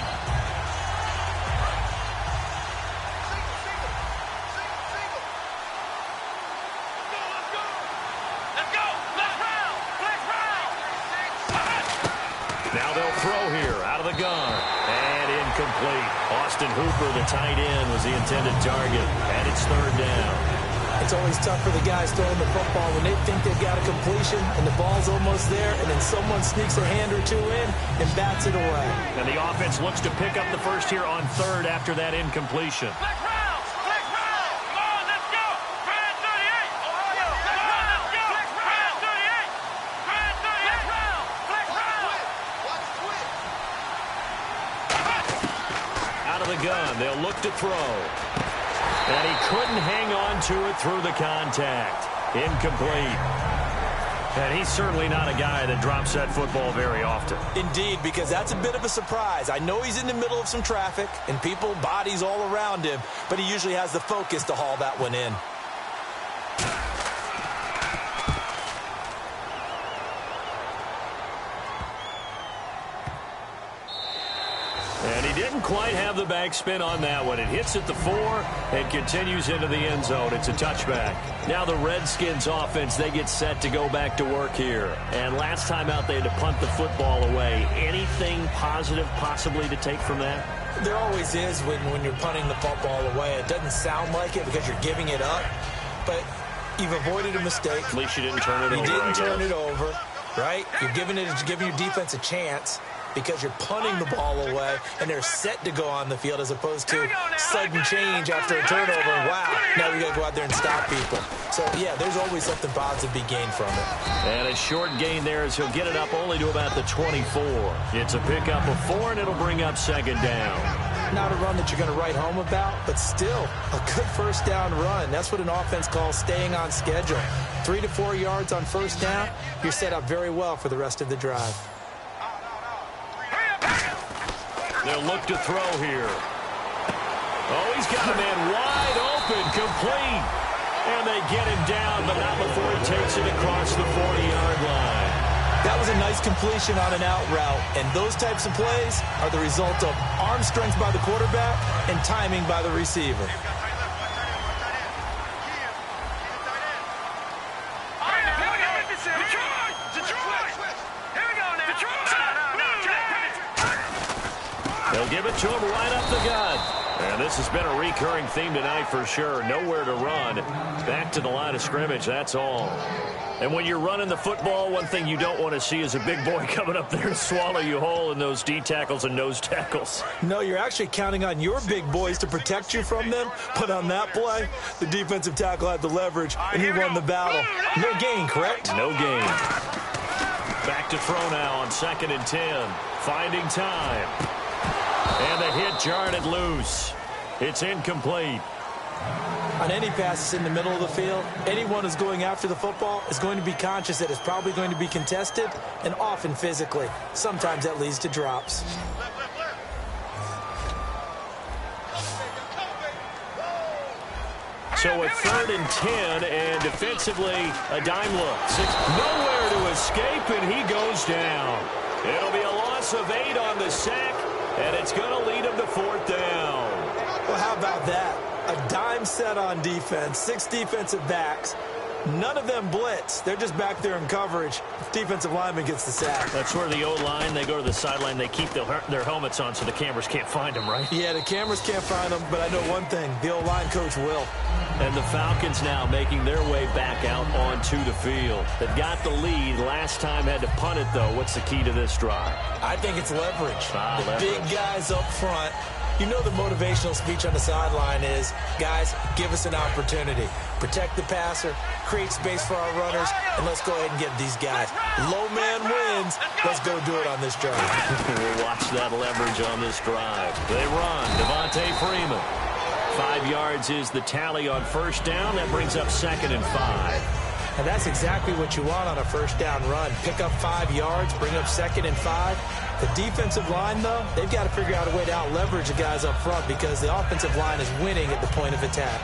Hooper, the tight end, was the intended target, and it's third down. It's always tough for the guys throwing the football when they think they've got a completion and the ball's almost there, and then someone sneaks a hand or two in and bats it away. And the offense looks to pick up the first here on third after that incompletion. the gun. They'll look to throw. And he couldn't hang on to it through the contact. Incomplete. And he's certainly not a guy that drops that football very often. Indeed, because that's a bit of a surprise. I know he's in the middle of some traffic and people, bodies all around him, but he usually has the focus to haul that one in. And he didn't quite have the backspin on that one. It hits at the 4 and continues into the end zone. It's a touchback. Now the Redskins offense, they get set to go back to work here. And last time out, they had to punt the football away. Anything positive possibly to take from that? There always is when you're punting the football away. It doesn't sound like it because you're giving it up, but you've avoided a mistake. At least you didn't turn it over. You didn't turn it over, right? You're giving your defense a chance because you're punting the ball away, and they're set to go on the field as opposed to sudden change after a turnover. Wow, now we got to go out there and stop people. So, yeah, there's always something positive to be gained from it. And a short gain there as he'll get it up only to about the 24. It's a pickup of 4, and it'll bring up second down. Not a run that you're going to write home about, but still a good first down run. That's what an offense calls staying on schedule. 3 to 4 yards on first down, you're set up very well for the rest of the drive. They'll look to throw here. Oh, he's got a man wide open, complete. And they get him down, but not before he takes it across the 40-yard line. That was a nice completion on an out route, and those types of plays are the result of arm strength by the quarterback and timing by the receiver. They'll give it to him right up the gut. And this has been a recurring theme tonight for sure. Nowhere to run. Back to the line of scrimmage, that's all. And when you're running the football, one thing you don't want to see is a big boy coming up there and swallow you whole in those D tackles and nose tackles. No, you're actually counting on your big boys to protect you from them. But on that play, the defensive tackle had the leverage, and he won the battle. No gain, correct? No gain. Back to throw now on 2nd and 10. Finding time. And the hit jarred it loose. It's incomplete. On any passes in the middle of the field, anyone who's going after the football is going to be conscious that it's probably going to be contested, and often physically. Sometimes that leads to drops. So a 3rd and 10, and defensively, a dime look. Nowhere to escape, and he goes down. It'll be a loss of 8 on the sack, and it's going to lead him to 4th down. Well, how about that? A dime set on defense, 6 defensive backs. None of them blitz. They're just back there in coverage. Defensive lineman gets the sack. That's where the O-line, they go to the sideline, they keep their helmets on so the cameras can't find them, right? Yeah, the cameras can't find them, but I know one thing. The O-line coach will. And the Falcons now making their way back out onto the field. They've got the lead. Last time had to punt it, though. What's the key to this drive? I think it's leverage. The leverage. Big guys up front. You know the motivational speech on the sideline is, guys, give us an opportunity. Protect the passer, create space for our runners, and let's go ahead and get these guys. Low man wins. Let's go do it on this drive. We'll watch that leverage on this drive. They run. Devontae Freeman. 5 yards is the tally on first down. That brings up 2nd and 5. And that's exactly what you want on a first down run. Pick up 5 yards, bring up 2nd and 5. The defensive line, though, they've got to figure out a way to out-leverage the guys up front because the offensive line is winning at the point of attack.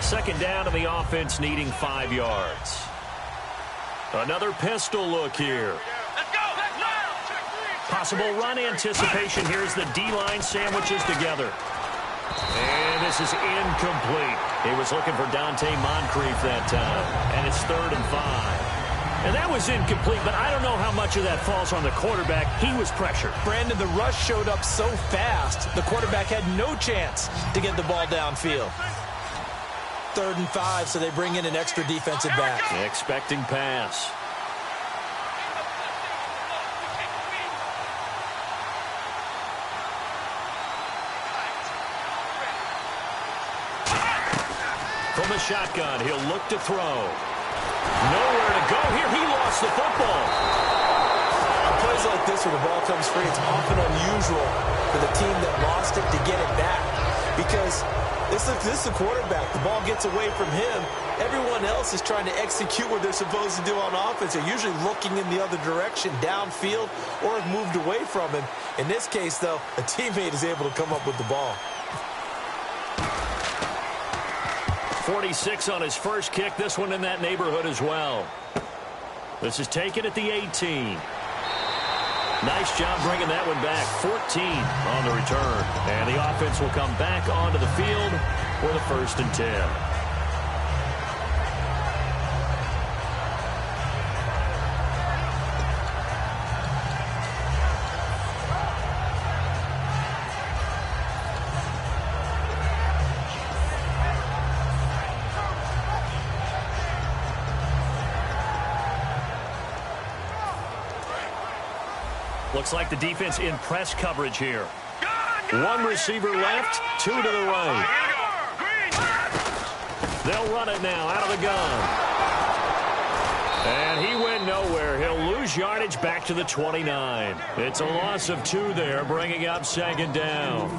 Second down and the offense needing 5 yards. Another pistol look here. Possible run anticipation. Here's the D-line sandwiches together. And this is incomplete. He was looking for Dante Moncrief that time. And it's 3rd and 5. And that was incomplete, but I don't know how much of that falls on the quarterback. He was pressured. Brandon, the rush showed up so fast, the quarterback had no chance to get the ball downfield. 3rd and 5, so they bring in an extra defensive back. Expecting pass. From the shotgun, he'll look to throw. Nowhere to go here. He lost the football. On plays like this where the ball comes free, it's often unusual for the team that lost it to get it back. Because this is the quarterback. The ball gets away from him. Everyone else is trying to execute what they're supposed to do on offense. They're usually looking in the other direction, downfield, or have moved away from him. In this case, though, a teammate is able to come up with the ball. 46 on his first kick. This one in that neighborhood as well. This is taken at the 18. Nice job bringing that one back. 14 on the return. And the offense will come back onto the field for the 1st and 10. Looks like the defense in press coverage here. One receiver left, 2 to the right. They'll run it now out of the gun. And he went nowhere. He'll lose yardage back to the 29. It's a loss of 2 there, bringing up 2nd down.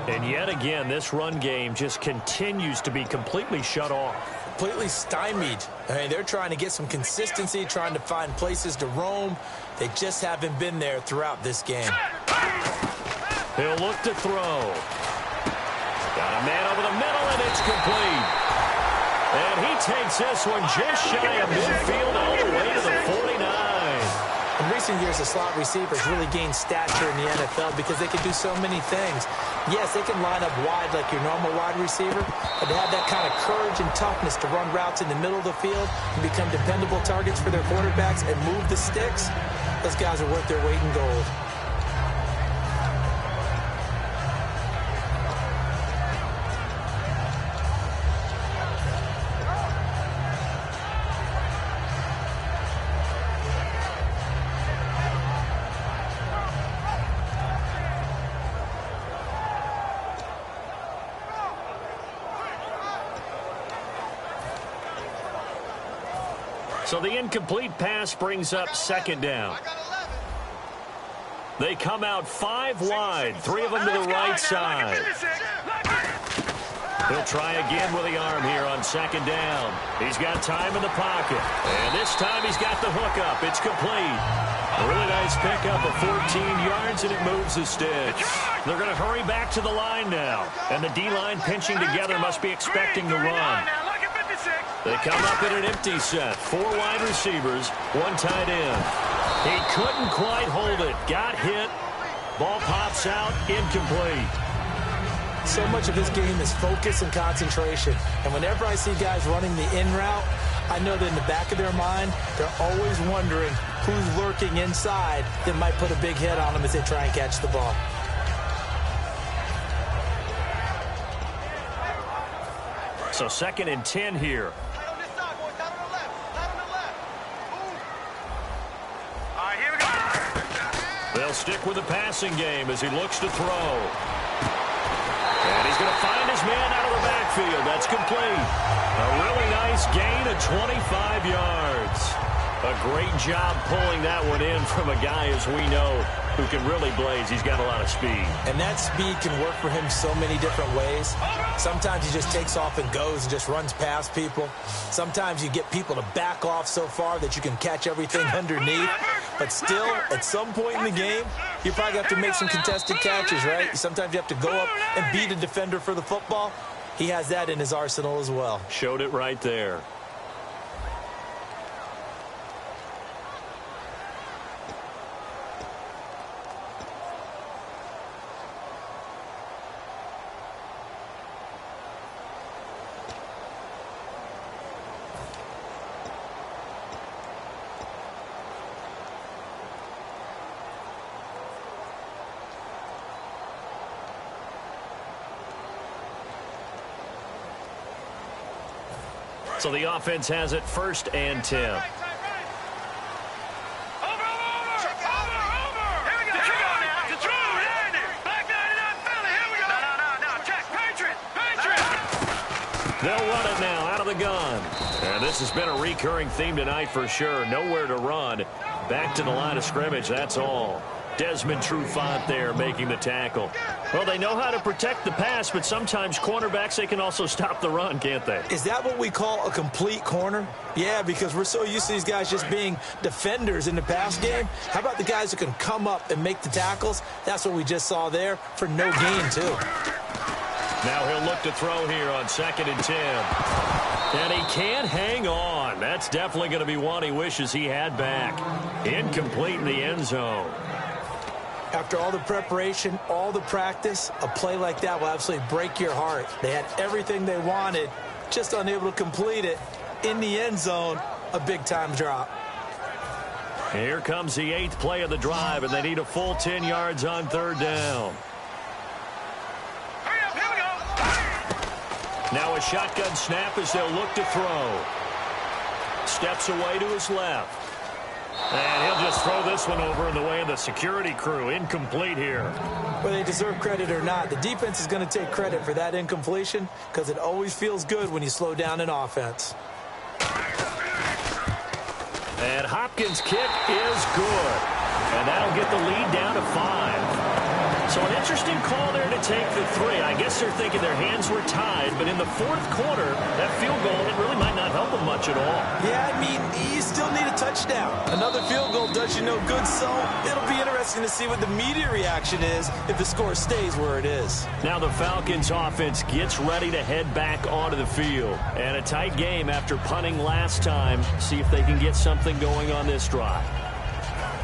And yet again, this run game just continues to be completely shut off. Completely stymied. I mean, they're trying to get some consistency, trying to find places to roam. They just haven't been there throughout this game. He'll look to throw. Got a man over the middle, and it's complete. And he takes this one just shy of midfield all the way to the 49. In recent years, the slot receivers really gained stature in the NFL because they can do so many things. Yes, they can line up wide like your normal wide receiver, but to have that kind of courage and toughness to run routes in the middle of the field and become dependable targets for their quarterbacks and move the sticks, those guys are worth their weight in gold. So the incomplete pass brings up 2nd down. They come out 5 wide, 3 of them to the right side. He'll try again with the arm here on 2nd down. He's got time in the pocket. And this time he's got the hook up. It's complete. A really nice pickup of 14 yards, and it moves the sticks. They're going to hurry back to the line now. And the D-line pinching together must be expecting the run. They come up in an empty set. 4 wide receivers, 1 tight end. He couldn't quite hold it. Got hit. Ball pops out. Incomplete. So much of this game is focus and concentration. And whenever I see guys running the in route, I know that in the back of their mind, they're always wondering who's lurking inside that might put a big hit on them as they try and catch the ball. So 2nd and 10 here. They'll stick with the passing game as he looks to throw. And he's going to find his man out of the backfield. That's complete. A really nice gain of 25 yards. A great job pulling that one in from a guy, as we know, who can really blaze. He's got a lot of speed. And that speed can work for him so many different ways. Sometimes he just takes off and goes and just runs past people. Sometimes you get people to back off so far that you can catch everything underneath. But still, at some point in the game, you probably have to make some contested catches, right? Sometimes you have to go up and beat a defender for the football. He has that in his arsenal as well. Showed it right there. So the offense has it 1st and 10. They'll run it now out of the gun. And this has been a recurring theme tonight for sure. Nowhere to run. Back to the line of scrimmage, that's all. Desmond Trufant there making the tackle. Well, they know how to protect the pass, but sometimes cornerbacks, they can also stop the run, can't they? Is that what we call a complete corner? Yeah, because we're so used to these guys just being defenders in the pass game. How about the guys who can come up and make the tackles? That's what we just saw there for no gain, too. Now he'll look to throw here on 2nd and 10. And he can't hang on. That's definitely going to be one he wishes he had back. Incomplete in the end zone. After all the preparation, all the practice, a play like that will absolutely break your heart. They had everything they wanted, just unable to complete it. In the end zone, a big-time drop. Here comes the 8th play of the drive, and they need a full 10 yards on 3rd down. Now a shotgun snap as they'll look to throw. Steps away to his left. And he'll just throw this one over in the way of the security crew. Incomplete here. Whether they deserve credit or not, the defense is going to take credit for that incompletion because it always feels good when you slow down an offense. And Hopkins' kick is good. And that'll get the lead down to 5. So an interesting call there to take the 3. I guess they're thinking their hands were tied, but in the 4th quarter, that field goal, it really might not help them much at all. Yeah, I mean, you still need a touchdown. Another field goal does you no good, so it'll be interesting to see what the media reaction is if the score stays where it is. Now the Falcons offense gets ready to head back onto the field. And a tight game after punting last time. See if they can get something going on this drive.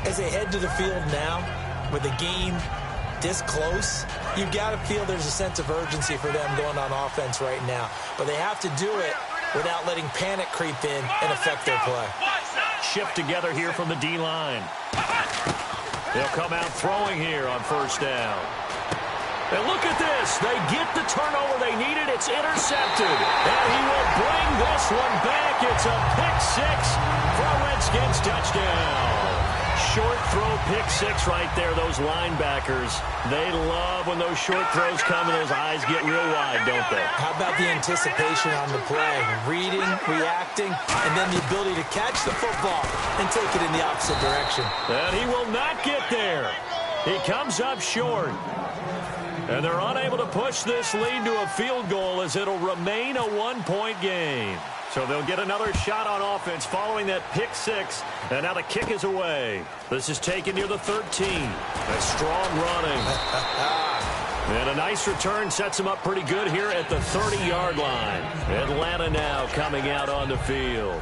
As they head to the field now, with the game this close, you've got to feel there's a sense of urgency for them going on offense right now. But they have to do it without letting panic creep in and affect their play. Shift together here from the D-line. They'll come out throwing here on 1st down. And look at this. They get the turnover they needed. It's intercepted. And he will bring this one back. It's a pick 6 for a Redskins touchdown. Short throw pick 6 right there. Those linebackers, they love when those short throws come and those eyes get real wide, don't they? How about the anticipation on the play? Reading, reacting, and then the ability to catch the football and take it in the opposite direction. And he will not get there. He comes up short. And they're unable to push this lead to a field goal as it'll remain a 1-point game. So they'll get another shot on offense following that pick 6. And now the kick is away. This is taken near the 13. A strong running. And a nice return sets him up pretty good here at the 30-yard line. Atlanta now coming out on the field.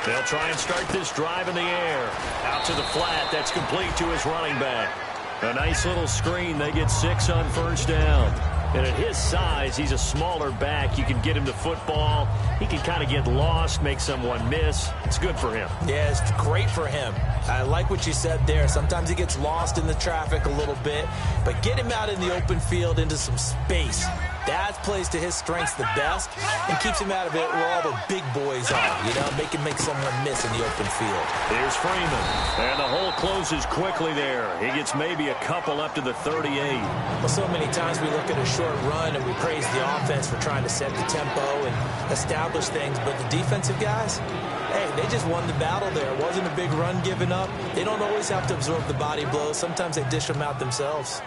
They'll try and start this drive in the air. Out to the flat. That's complete to his running back. A nice little screen. They get 6 on 1st down. And at his size, he's a smaller back. You can get him to football. He can kind of get lost, make someone miss. It's good for him. Yeah, it's great for him. I like what you said there. Sometimes he gets lost in the traffic a little bit. But get him out in the open field into some space. That plays to his strengths the best and keeps him out of it where all the big boys are. You know, make someone miss in the open field. Here's Freeman. And the hole closes quickly there. He gets maybe a couple up to the 38. Well, so many times we look at a short run and we praise the offense for trying to set the tempo and establish things. But the defensive guys, hey, they just won the battle there. It wasn't a big run given up. They don't always have to absorb the body blows. Sometimes they dish them out themselves.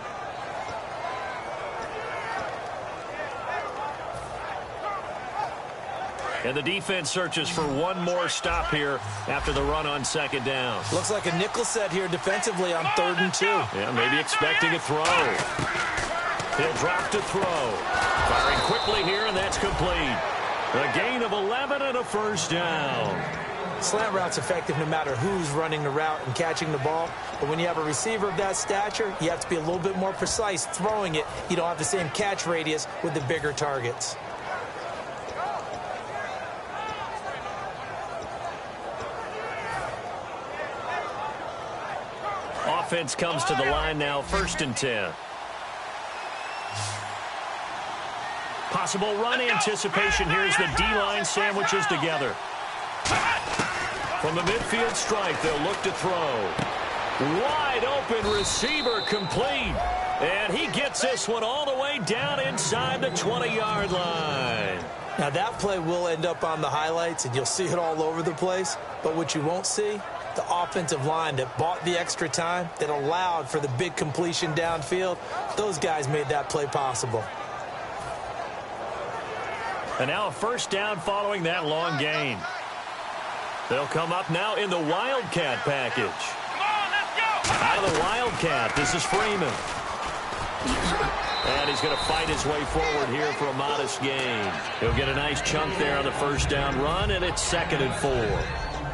And the defense searches for one more stop here after the run on 2nd down. Looks like a nickel set here defensively on 3rd and 2. Yeah, maybe expecting a throw. He'll drop to throw. Firing quickly here, and that's complete. A gain of 11 and a 1st down. Slant route's effective no matter who's running the route and catching the ball. But when you have a receiver of that stature, you have to be a little bit more precise throwing it. You don't have the same catch radius with the bigger targets. Offense comes to the line now, 1st and 10. Possible run anticipation here as the D-line sandwiches together. From the midfield stripe, they'll look to throw. Wide open receiver complete. And he gets this one all the way down inside the 20-yard line. Now, that play will end up on the highlights, and you'll see it all over the place. But what you won't see, the offensive line that bought the extra time, that allowed for the big completion downfield, those guys made that play possible. And now a first down following that long gain. They'll come up now in the Wildcat package. Out of the Wildcat, this is Freeman. And he's going to fight his way forward here for a modest gain. He'll get a nice chunk there on the first down run, and it's 2nd and 4.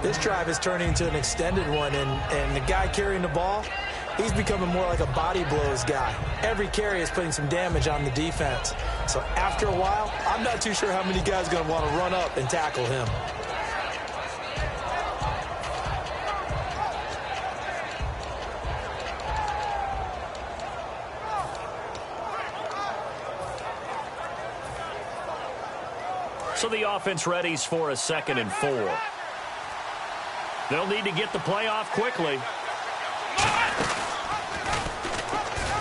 This drive is turning into an extended one, and the guy carrying the ball, he's becoming more like a body blows guy. Every carry is putting some damage on the defense. So after a while, I'm not too sure how many guys are going to want to run up and tackle him. So the offense readies for a 2nd and 4. They'll need to get the play off quickly.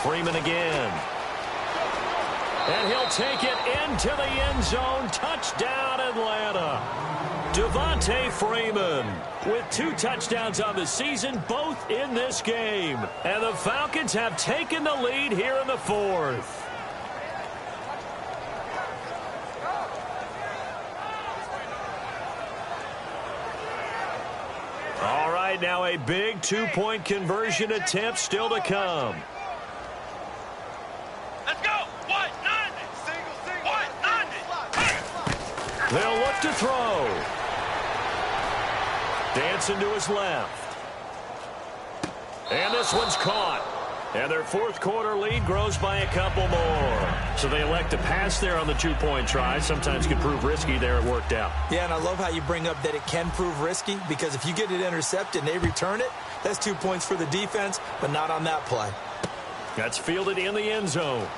Freeman again. And he'll take it into the end zone. Touchdown, Atlanta. Devontae Freeman with 2 touchdowns on the season, both in this game. And the Falcons have taken the lead here in the 4th. All right, now a big 2-point conversion attempt still to come. Let's go. 190. Single. 190. They'll look to throw. Dancing to his left. And this one's caught. And their 4th quarter lead grows by a couple more. So they elect to pass there on the 2-point try. Sometimes can prove risky. There it worked out. Yeah, and I love how you bring up that it can prove risky, because if you get it intercepted and they return it, that's 2 points for the defense, but not on that play. That's fielded in the end zone.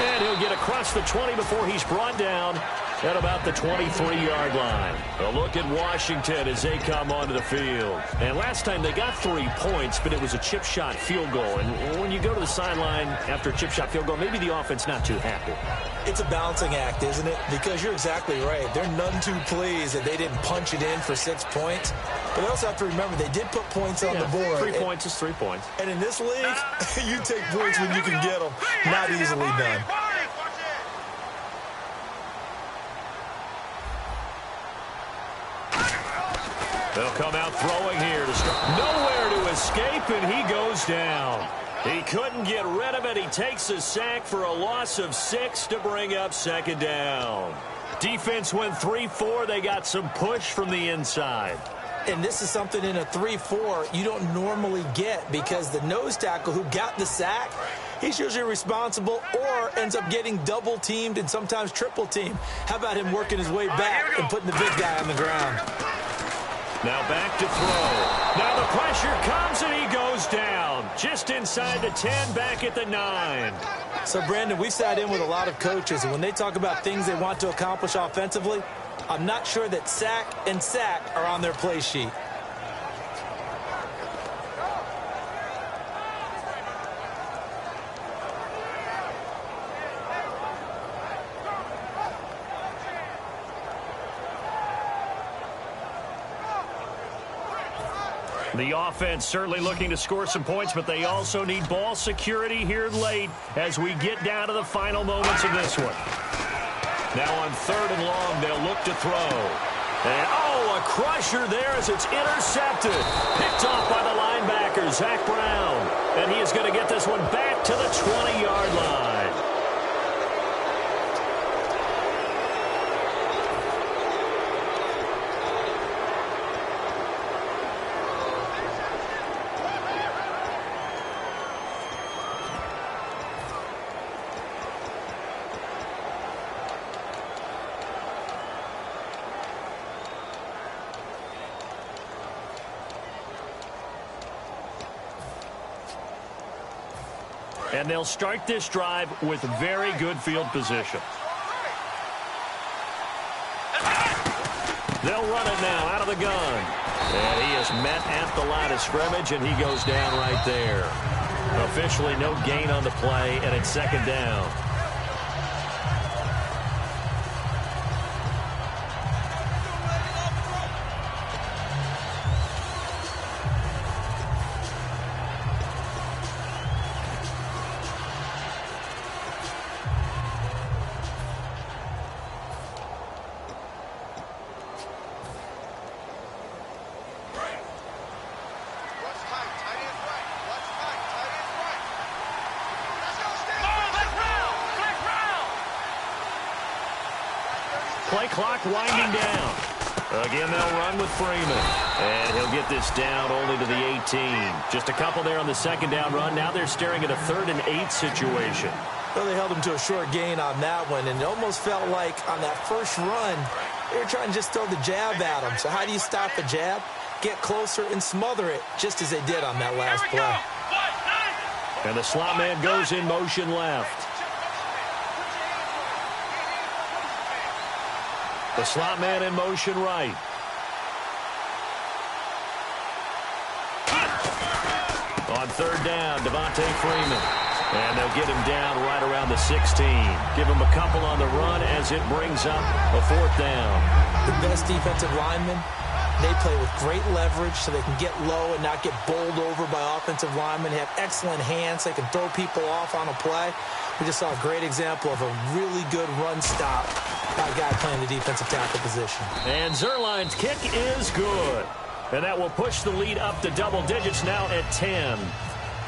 And he'll get across the 20 before he's brought down at about the 23-yard line. A look at Washington as they come onto the field. And last time they got 3 points, but it was a chip shot field goal. And when you go to the sideline after a chip shot field goal, maybe the offense not too happy. It's a balancing act, isn't it? Because you're exactly right. They're none too pleased that they didn't punch it in for 6 points. But they also have to remember they did put points on the board. 3 points is 3 points. And in this league, you take points when you can get them. Not easily done. They'll come out throwing here to start. Nowhere to escape, and he goes down. He couldn't get rid of it. He takes a sack for a loss of 6 to bring up 2nd down. Defense went 3-4. They got some push from the inside. And this is something in a 3-4 you don't normally get, because the nose tackle who got the sack, he's usually responsible or ends up getting double-teamed and sometimes triple-teamed. How about him working his way back and putting the big guy on the ground? Now back to throw. Now the pressure comes and he goes down. Just inside the 10, back at the 9. So, Brandon, we've sat in with a lot of coaches, and when they talk about things they want to accomplish offensively, I'm not sure that sack and sack are on their play sheet. The offense certainly looking to score some points, but they also need ball security here late as we get down to the final moments of this one. Now on 3rd and long, they'll look to throw. And, a crusher there as it's intercepted. Picked off by the linebacker, Zach Brown. And he is going to get this one back to the 20-yard line. And they'll start this drive with very good field position. They'll run it now out of the gun. And he is met at the line of scrimmage, and he goes down right there. Officially no gain on the play, and it's second down. Play clock winding down. Again, they'll run with Freeman. And he'll get this down only to the 18. Just a couple there on the second down run. Now they're staring at a 3rd and 8 situation. Well, they held him to a short gain on that one, and it almost felt like on that first run, they were trying to just throw the jab at him. So how do you stop a jab? Get closer and smother it, just as they did on that last play. And the slot man goes in motion left. The slot man in motion right. On 3rd down, Devontae Freeman. And they'll get him down right around the 16. Give him a couple on the run as it brings up a 4th down. The best defensive linemen, they play with great leverage so they can get low and not get bowled over by offensive linemen. They have excellent hands. They can throw people off on a play. We just saw a great example of a really good run stop by a guy playing the defensive tackle position. And Zerline's kick is good. And that will push the lead up to double digits now at 10.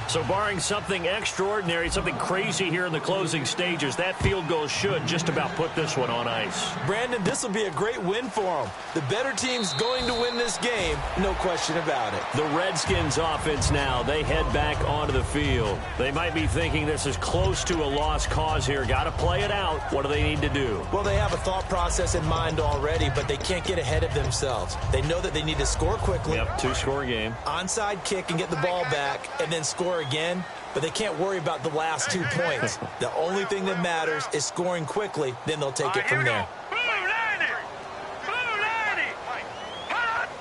So barring something extraordinary, something crazy here in the closing stages, that field goal should just about put this one on ice. Brandon, this will be a great win for them. The better team's going to win this game, no question about it. The Redskins offense now, they head back onto the field. They might be thinking this is close to a lost cause here. Got to play it out. What do they need to do? Well, they have a thought process in mind already, but they can't get ahead of themselves. They know that they need to score quickly. Yep, 2-score game. Onside kick and get the ball back, and then score again, but they can't worry about the last 2 points. The only thing that matters is scoring quickly, then they'll take it from there.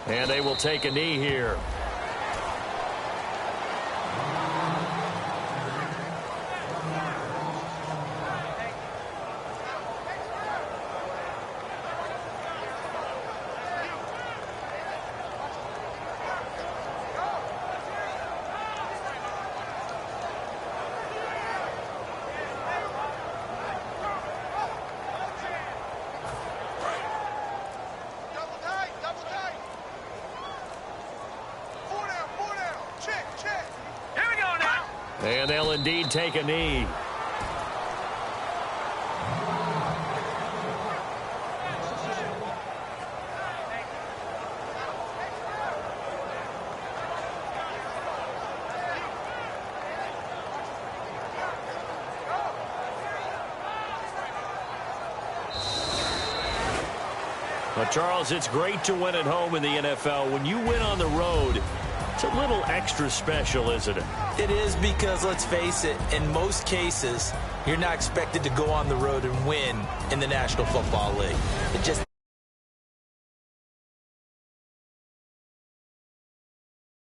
And they will take a knee here. And they'll indeed take a knee. But Charles, it's great to win at home in the NFL. When you win on the road, it's a little extra special, isn't it? It is, because let's face it, in most cases, you're not expected to go on the road and win in the National Football League. It just